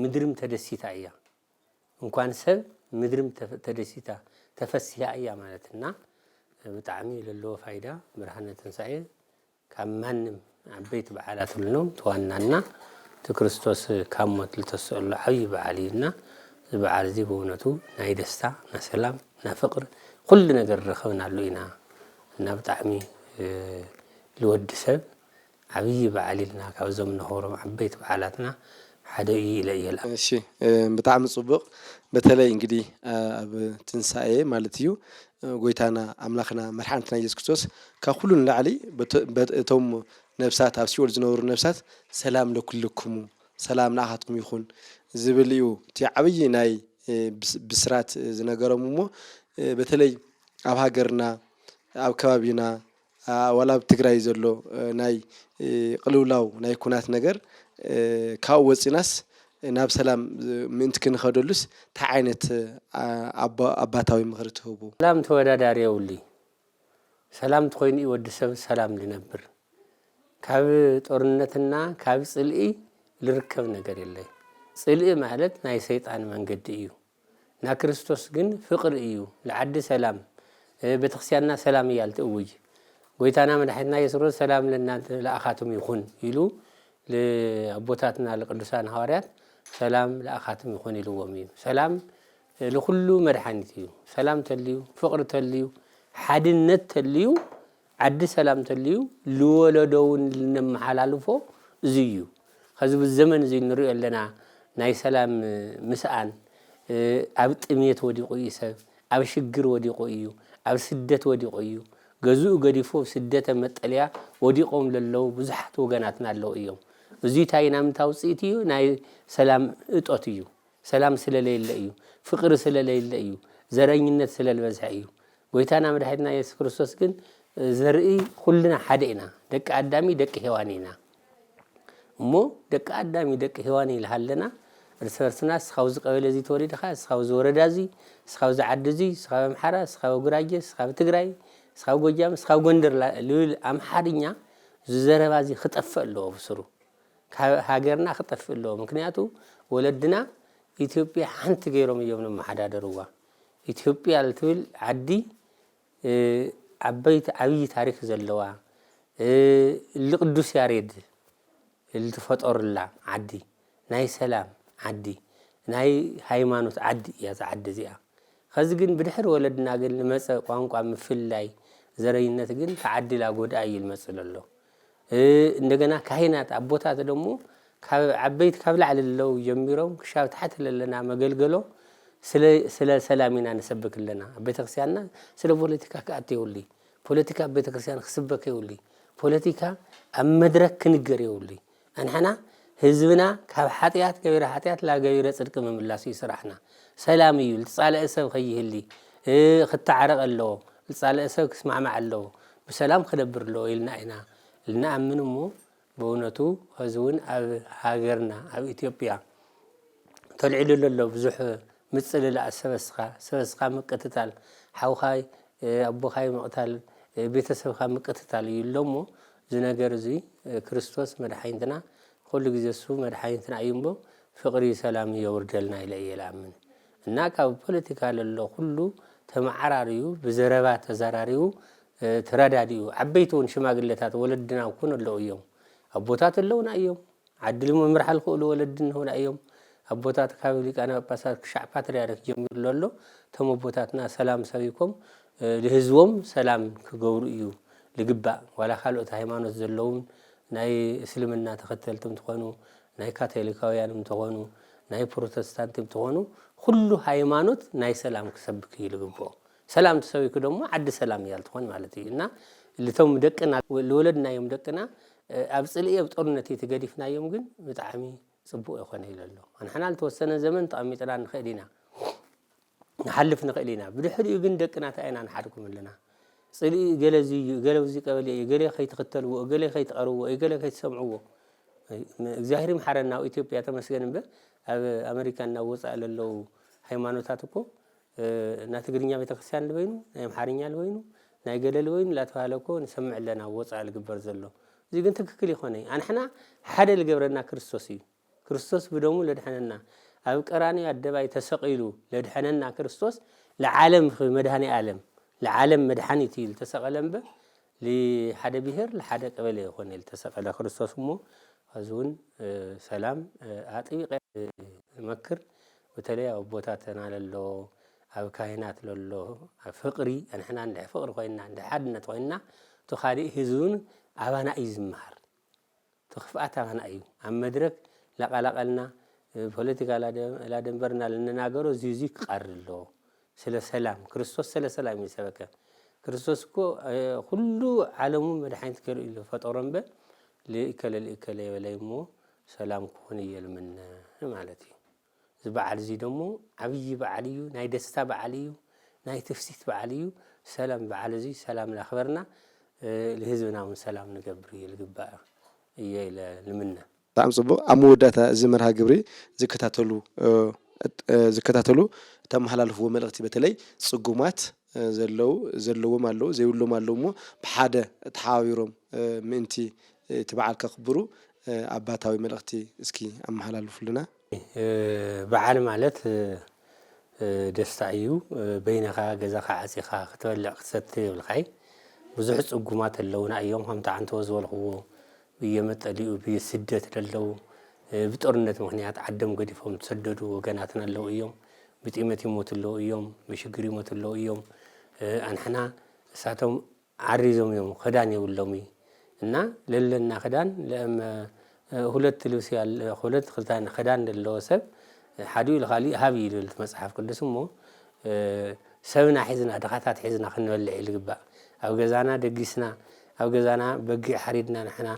B: مدرم تدسيتا أيام وكان سب مدرم تدسيتا تفسيها أيام مالتنا بتعمي للو فايدة برهنة تنسعيه كمان عبيت بعالات النوم تواننا تكريستوس كامت لتسأل حبيب علينا بعال زي بونتو نايدستا نسلام نفقر كل نجر رخونا لينا نبتعمي الود سب عبي بعلينا كوزم نهورم عبيت بعلاتنا حدا إلى يلا.
A: شيء بتعمل صبغ بتلاقي إنجدي بتنسأي مالتيو قويتانا أملاخنا مرحلتنا يسوع كريستوس كخلون لعلي بتوم نفسات أبسيور زنور نفسات سلام لكلكم سلام نعهتكم يخون زبليو تعبي ناي بسرات زنجرمو بتلاقي أب هاجرنا أب كبابينا ولا بتجري زلوا ناي قلولاو ناي كونات نجر كاوز ناس ناب سلام من تكن خدولس تعينت أباتاوي مغرته بو
B: سلام تودا داري أولي سلام تخويني ودسم سلام لنبر كاب تورنتنا كاب سلئي لركب نجر الله سلئي مالت ناي سيطان من قد إيو نا كريستوس جن فقر إيو لعد سلام بتخسينا سلام يالتوي قويتانا من حدنا يسرور سلام لنا لأخاتهم يخون يلو لأبوتاتنا لقدسان هواريات سلام لأخاتهم يخون يلو وميم سلام لكل مرحانتيو سلام تليو فقر تليو حدنت تليو عد سلام تليو لولدون لنم حلالفو زيو خذوا الزمن زي نريد لنا ناي سلام مسأن أب تميت ودي قيسة أب شجر ودي قيو أب سدة ودي قيو جزء قديفو سدة متليا ودي قوم للو بزحت وجناتنا اللو يوم وزيت هاي نام توصيتيو ناي سلام اتقتيو سلام سلالي لأيو فقر سلالي لأيو زرعينة سلال مزحيو ويتانا مرحتنا يسوع كريستوس كن زرعي كلنا حدينا دك عدامي دك هوانينا مو دك عدامي دك هواني لحالنا رسالتنا سخاوز قبل زي توريد خاص سخاوز وردازي سخاوز عدزي سخاو محرا سخاو غراجي سخاو تجراي سخاو جوجام سخاو غندر لول أمحرينيا زربازي خطف له بسرو هاجرنا خطف له مكنياتو ولدنا إثيوبيا حنت غيرهم يوم ما حدا دروا إثيوبيا التول عدي عبيت عبي تاريخ زلوا اللي قدوس ياريد اللي تفطر الله عدي ناي سلام عدي ناي هايمانوت عدي يا عدي زيها خزجن بدحر ولدنا قال مسا قانقا مفلاي زرينت جن تعدي لا قد أي المسألة الله እንደገና ካህናት አቦታት ደግሞ عبيت كابل على اللو جميرهم كشافت حتى لنا مجلجلو سل سلامنا نسبك لنا بيت كريستياننا سل بوليتيكا كأتي يقولي بوليتيكا بيت كريستيان خسبك يقولي ፖለቲካ ኣብ መድረክ ክንገር የውልይ ኣንሕና ህዝብና ካብ ሓጢያት ገቢረ ሓጢያት ላገቢረ ጽድቂ ምምላስ ይስራሕና ሰላም እዩ ልጻልአ ሰብ ከይህሊ ክተዓረቕ ኣለዎ ልጻልአ ሰብ ክስማዕማዕ ኣለዎ ብሰላም ክነብር ኣለዎ ኢልና ኢና ልንኣምን እሞ በእውነቱ ህዝውን ኣብ ሃገርና ኣብ ኢትዮጵያ ተልዒሉ ዘሎ ብዙሕ ምጽልላእ ሰበስኻ ምቅትታል ሓውኻይ ኣቦኻይ ምቕታል ቤተሰብካ ምቅትታል እዩ እሎሞ እዚ ነገር እዚ ክርስቶስ መድሓኒትና ኩሉ ግዜ እሱ መድሓኒትና እዩ እሞ ፍቕሪ ሰላም የውርደልና ኢለ እየ ልኣምን እና ካብ ፖለቲካ ዘሎ ኩሉ ተመዓራርዩ ብዘረባ ተዘራሪቡ ተረዳድኡ ዓበይቲ እውን ሽማግለታት ወለድና ኩን ኣለዉ እዮም ኣቦታት ኣለውና እዮም ዓድል ምምራሕ ዝኽእሉ ወለድና ሁና እዮም ኣቦታት ካብ ሊቃነ ጳጳሳት ክሻዕ ፓትርያርክ ጀሚሩ ኣሎ እቶም ኣቦታትና ሰላም ሰቢኮም ለህዝቦም ሰላም ክገብሩ እዩ ልግባእ ዋላ ካልኦት ሃይማኖት ዘለውን ናይ እስልምና ተኸተልቲ እንትኾኑ ናይ ካቶሊካውያን እንትኾኑ ናይ ፕሮቴስታንት እንትኾኑ ኩሉ ሃይማኖት ናይ ሰላም ክሰብክ እዩ ልግብኦ ሰላም ተሰቢኩ ደሞ ዓዲ ሰላም እያ ትኾን ማለት እዩ እና ለቶም ደቅና ለወለድናዮም ደቅና ኣብ ጽልኢ ኣብ ጦርነት የተገዲፍናዮም ግን ብጣዕሚ ጽቡቕ ይኾነ ይለሎ ኣንሕና ልተወሰነ ዘመን ተቐሚጥና ንኽእል ኢና ንሓልፍ ንኽእል ኢና ብድሕሪኡ ግን ደቅና ታይና ንሓድኩም ኣለና ጽልኢ ገለዚ ገለዚ ቀበሌ ገለ ከይትኽተልዎ ገለ ከይትቐርብዎ ገለ ከይትሰምዕዎ እግዚአብሔር ይምሓረና ኣብ ኢትዮጵያ ተመስገን እምበር ኣብ ኣሜሪካ ናብ ወጻእ ለለው ሃይማኖታት እኮ ናይ ትግርኛ ቤተክርስትያን ልበይኑ ናይ ኣምሓርኛ ልበይኑ ናይ ገለ ልበይኑ ላተባሃለ እኮ ንሰምዕ ኣለና ወጻእ ልግበር ዘሎ እዚ ግን ትክክል ይኾነ ኣንሕና ሓደ ልገብረና ክርስቶስ እዩ ክርስቶስ ብደሙ ለድሐነና ኣብ ቀራንዮ ኣደባይ ተሰቂሉ ለድሐነና ክርስቶስ ለዓለም መድኃኒ ዓለም ለዓለም መድኃኒት እዩ ተሰቀለ እምበር ለሓደ ብሔር ለሓደ ቀበሌ ይኾነ ተሰቀለ ክርስቶስ እሞ አዙን ሰላም አጥቢቀ መክር በተለይ አቦታተና ለሎ ኣብ ካህናት ለሎ ፍቅሪ አንሕና እንደ ፍቅሪ ኮይና እንደ ሓድነት ኮይና ተኻዲ ህዝቡን አባና ይዝምሃር ተኽፋት አባና እዩ ኣብ መድረክ ለቃላቀልና ፖለቲካ ላ ደንበርና ለነናገሮ ዚዚ ቀርሎ ስለ ሰላም ክርስቶስ ስለ ሰላም ይሰበከ ክርስቶስ እኮ ሁሉ ዓለሙ መድኃኒት ከልኢሉ ፈጠሮምበ ለኢከለ የበለይሞ ሰላም ኮን ይልምን ማለት እዩ ዝበዓል እዚ ደሞ ዓብይ በዓል እዩ ናይ ደስታ በዓል እዩ ናይ ተፍሲት በዓል እዩ ሰላም በዓል እዚ ሰላም ላኽበርና ለህዝብናውን ሰላም ንገብር ይልግባእ እየ ለምና
A: በጣም ጽቡቅ አመወዳታ እዚ መርሃ ግብሪ ዝከታተሉ ተመሓላልፍዎ መልእክቲ በተለይ ጽጉማት ዘለዎም አለው ዘይብሎም ኣለውሞ ብሓደ ተሓዋዊሮም ምእንቲ ትበዓል ከኽብሩ አባታዊ መልእክቲ እስኪ አመሓላልፉልና
B: በዓል ማለት ደስታ እዩ በይነኻ ገዛኻ ዓጺኻ ክትበልዕ ክትሰቲ ይብልኻይ ብዙሕ ጽጉማት ኣለውና እዮም ከምታ አንተ ዝበልኽዎ ብየመጠሊኡ ብስደት ደለው ብጦርነት ምክንያት ዓደም ገዲፎም ተሰደዱ ወገናትና ኣለው እዮም ብጢመት ይሞትለው እዮም ብሽግር ይሞትለው እዮም አንሕና እሳቶም ዓሪዞም እዮም ክዳን የብሎም እና ለለና ክዳን ሁለት ልብስ ያለ ሁለት ክዳን ደለው ሰብ ሓዲኡ ለኻሊ ሃብ ይብል መጽሐፍ ቅዱስሞ ሰብና ሒዝና ደኻታት ሒዝና ክንበልዕ ይልግባእ ኣብ ገዛና ደጊስና ኣብ ገዛና በጊዕ ሓሪድና ንሕና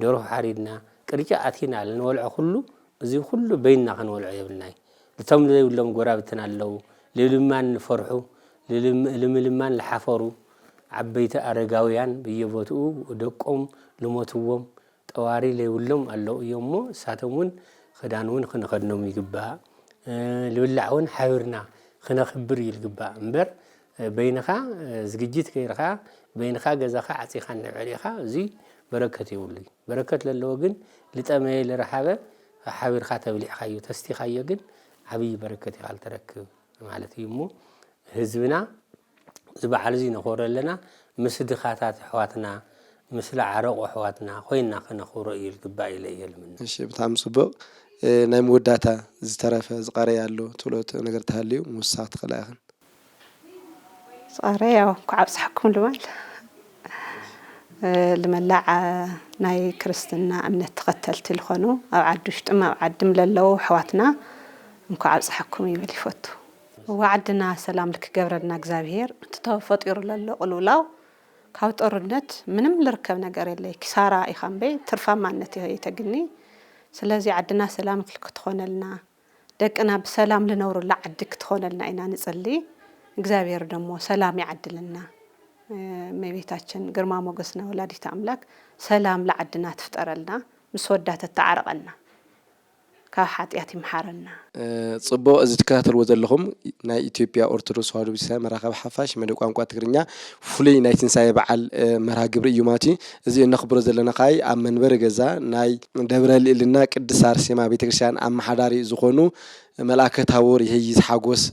B: ደርሆ ሓሪድና ቅርጫ ኣቲና ልንወልዖ ኩሉ እዚ ኩሉ በይንና ክንወልዖ የብልናይ እቶም ዘይብሎም ጎራብትና ኣለው ልልማን ፈርሑ ልምልማን ለሓፈሩ ዓበይቲ ኣረጋውያን በየቦትኡ ደቆም ልሞትዎም ጠዋሪ ለይብሎም ኣለው እዮሞ እሳቶምን ክዳንውን ክንኸድኖም ይግባእ ልብላዕውን ሓቢርና ክነኽብር ይልግባእ እምበር በይንኻ ዝግጅት ከይርኻ በይንኻ ገዛኻ ዓጺኻ ንዕሊኻ እዚ በረከት ይውልይ በረከት ለለዎ ግን ልጠመየ ለረሓበ ሓቢርኻ ተብሊዕኻዮ ተስቲኻዮ ግን ዓብይ በረከት ይኻል ተረክብ ማለት እዩ እሞ ህዝብና ዝበዓል እዚ ነኽብሮ ኣለና ምስ ድኻታት ኣሕዋትና ምስለ ዓረቑ ኣሕዋትና ኮይና ክነኽብሮ ይልግባእ ኢለ እየ ልምነ
A: እሺ ብጣዕሚ ጽቡቕ ናይ መወዳእታ ዝተረፈ ዝቀረየ ኣሎ ትብሎት ነገር ተሃልዩ ምውሳኽ ትኽእል ኢኽን
C: ዝቀረየ ያው ክዓብፅሐኩም ልበል ልመላዕ ናይ ክርስትና እምነት ተኸተልቲ ዝኾኑ ኣብ ዓዲ ውሽጥም ኣብ ዓድም ለለው ኣሕዋትና እንኳ ዓብፅሐኩም ይብል ይፈቱ ወዓድና ሰላም ልክገብረልና እግዚአብሔር ተፈጢሩ ለሎ ቁልውላው ካብ ጦርነት ምንም ልርከብ ነገር የለይ ኪሳራ ኢኻምበ ትርፋማነት የተግኒ ስለዚ ዓድና ሰላም ክትኾነልና ደቅና በሰላም ልነውሩላ ዓዲ ክትኾነልና ኢና ንጸሊ እግዚአብሔር ደሞ ሰላም ያዓድልና መቤታችን ግርማ ሞገስና ወላዲተ አምላክ ሰላም ለዓድና ትፍጠረልና ምስወዳተ ተዓረቀና ካብ ሓጢያት ይምሓረና
A: ጽቦ እዚ ተከታተልዎ ዘለኹም ናይ ኢትዮጵያ ኦርቶዶክስ ተዋህዶ ቤተክርስቲያን መራኸቢ ሓፋሽ መደብ ቋንቋ ትግርኛ ፍሉይ ናይ ትንሳኤ በዓል መርሃ ግብሪ እዩ ማለት እዚ እንኽብሮ ዘለና ካይ ኣብ መንበረ ገዛ ናይ ደብረ ልዕልና ቅድስት አርሴማ ቤተክርስቲያን ኣመሓዳሪ ዝኾኑ መልአከ ታቦር ይህይዝ ሓጎስ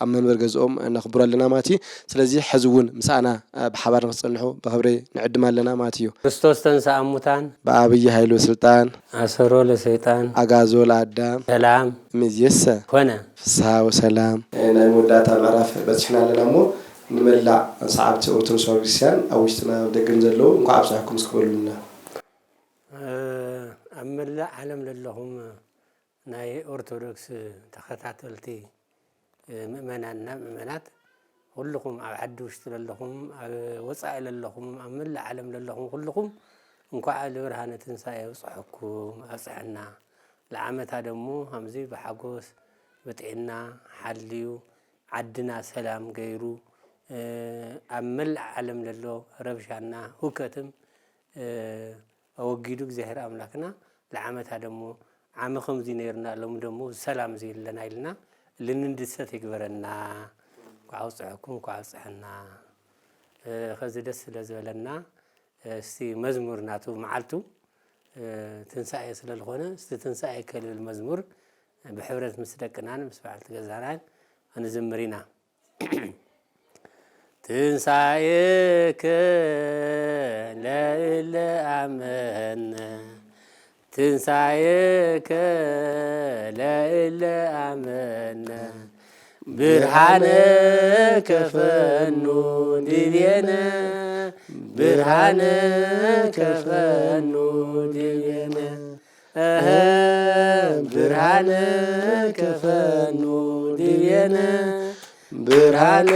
A: ኣብ መንበረ ገዝኦም እንኽብሮ ኣለና ማለት ስለዚ ሕዝውን ምሳና ብሓባር ንክጸንሑ በክብሪ ንዕድም ኣለና ማለት እዩ
B: ክርስቶስ ተንሥአ እሙታን
A: በአብይ ኃይሉ ስልጣን
B: አሰሮ ለሰይጣን
A: አጋዞ ለአዳም
B: ሰላም
A: ምዝየሰ
B: ሆነ
A: ፍስሐ ወሰላም ናይ መወዳእታ ምዕራፍ በጽሕና ኣለና እሞ ንመላእ ሰዓብቲ ኦርቶዶክስ ክርስቲያን ኣብ ውሽጥና ደገን ዘለዉ እንኳዕ ኣብፅሕኩም እስክበሉና
B: ኣብ መላእ ዓለም ዘለኹም ናይ ኦርቶዶክስ ተኸታተልቲ ምእመናንና ምእመናት ኩልኩም ኣብ ዓዲ ውሽጢ ዘለኹም ኣብ ወፃኢ ዘለኹም ኣብ መላእ ዓለም ዘለኹም ኩልኩም እንኳዕ ለብርሃነ ትንሣኤ ኣብፅሕኩም ኣብፅሕና ለዓመታ ደሞ ከምዚ ብሓጎስ በጤና ሓልዩ ዓድና ሰላም ገይሩ ኣብ መላእ ዓለም ዘሎ ረብሻና ሁከትም ኣወጊዱ እግዚአብሔር ኣምላክና ለዓመታ ደሞ ዓመ ከምዚ ነርና ሎም ደሞ ሰላም ዘይለና ኢልና ልንንድሰት ይግበረና ቋውጽሕኩም ቋውጽሕና ከዚ ደስ ስለዘለና እስቲ መዝሙር ናቱ መዓልቱ ትንሣኤ ስለልኾነ እስቲ ትንሣኤ ከልብል መዝሙር ብሕብረት ምስ ደቅናን ምስ በዓልቲ ገዛናን እንዝምሪና ትንሣኤከ ለእለ አመነ ትንሣኤከ ለእለ አመነ ብርሃነ ከፈኑ ዲቤነ ብርሃነ ከፈኑ ዲቤነ ብርሃነ ከፈኑ ዲቤነ ብርሃነ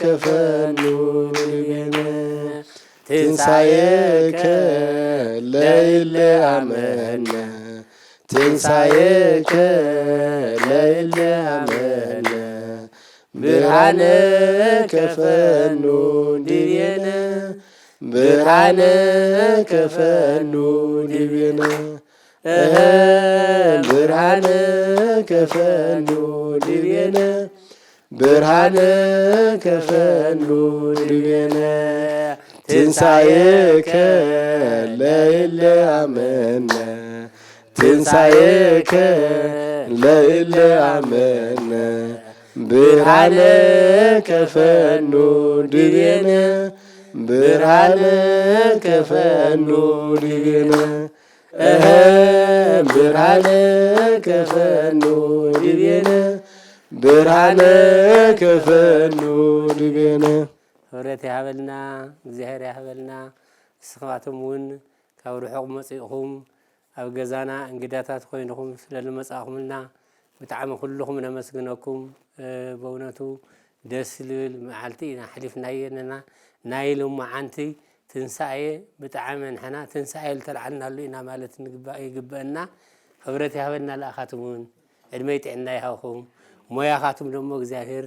B: ከፈኑ ዲቤነ ትንሣኤከ ለእለ አመነ ትንሣኤከ ለእለ አመነ ብርሃነ ከፈኑ ዲቤነ ብርሃነ ከፈኑ ዲቤነ ብርሃነ ከፈኑ ዲቤነ ብርሃነ ከፈኑ ዲቤነ ትንሣኤከ ለእለ አመነ ትንሣኤከ ለእለ አመነ ብርሃነ ከፈኑ ዲቤነ ብርሃነ ከፈኑ ዲቤነ ብርሃነ ከፈኑ ዲቤነ ብርሃነ ከፈኑ ዲቤነ ህብረት ያህበልና እግዚአብሔር ያህበልና እስኻቶም ውን ካብ ርሑቕ መጺእኹም ኣብ ገዛና እንግዳታት ኮይንኩም ስለልመጻእኹምና ብጣዕሚ ኩልኩም ነመስግነኩም በእውነቱ ደስ ልብል መዓልቲ ኢና ሕሊፍናየና ናይ ሎማዓንቲ ትንሣኤ ብጣዕሚ ንሕና ትንሣኤ ልተልዓልናሉ ኢና ማለት ይግበአና ህብረት ያህበልና ለኣኻትም ውን ዕድመይ ጥዕና ይሃብኹም ሞያኻትም ደሞ እግዚአብሔር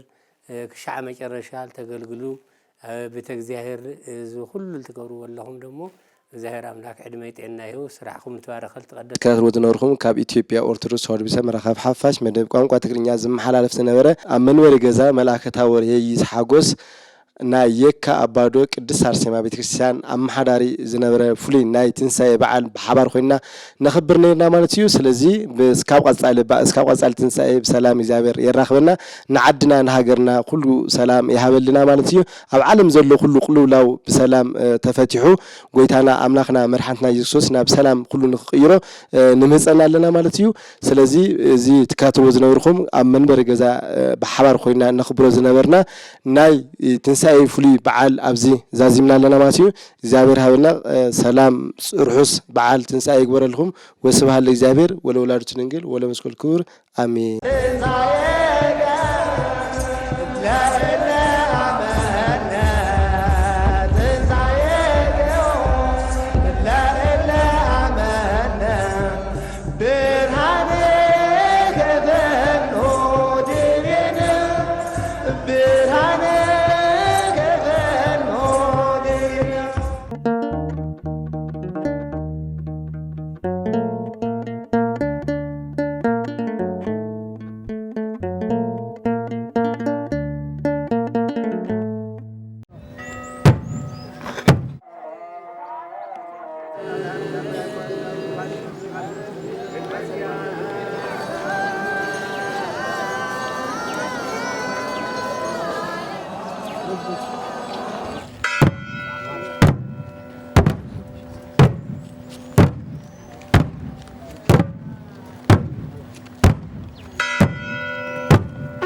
B: ክሻዕ መጨረሻ ተገልግሉ ቤተ እግዚአብሔር ኩሉ ልትገብሩ ወለኹም ደሞ እግዚአብሔር አምላክ ዕድመይ ጥዕና ይሁ ስራሕኩም ተባረኸል ተቀደስ
A: ከትሩ ዝነበርኩም ካብ ኢትዮጵያ ኦርቶዶክስ ተዋህዶ ቤተክርስቲያን መራኸቢ ሓፋሽ መደብ ቋንቋ ትግርኛ ዝመሓላለፍ ዝነበረ ኣብ መንበሪ ገዛ መልአከ ታቦር ይህይዝ ሓጎስ ናይ የካ ኣባዶ ቅድስት አርሴማ ቤተክርስቲያን ኣመሓዳሪ ዝነበረ ፍሉይ ናይ ትንሣኤ በዓል ብሓባር ኮይና ነኽብር ነርና ማለት እዩ ስለዚ እስካብ ቀጻሊ ትንሣኤ ብሰላም እግዚአብሔር የራኽበና ንዓድና ንሃገርና ኩሉ ሰላም ይሃበልና ማለት እዩ ኣብ ዓለም ዘሎ ኩሉ ቅልውላው ብሰላም ተፈቲሑ ጎይታና ኣምላኽና መድሓኒትና ኢየሱስ ክርስቶስ ናብ ሰላም ኩሉ ንኽቕይሮ ንምህፀና ኣለና ማለት እዩ ስለዚ እዚ ትካትልዎ ዝነበርኩም ኣብ መንበሪ ገዛ ብሓባር ኮይና ነኽብሮ ዝነበርና ናይ ትንሣኤ ፍሉይ በዓል ኣብዚ ዛዚምና ኣለና ማለት እዩ እግዚአብሔር ሃበልና ሰላም ርሑስ በዓል ትንሣኤ ይግበረልኩም ወስብሃት ለእግዚአብሔር ወለወላዲቱ ድንግል ወለመስቀሉ ክቡር አሜን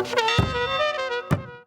D: you.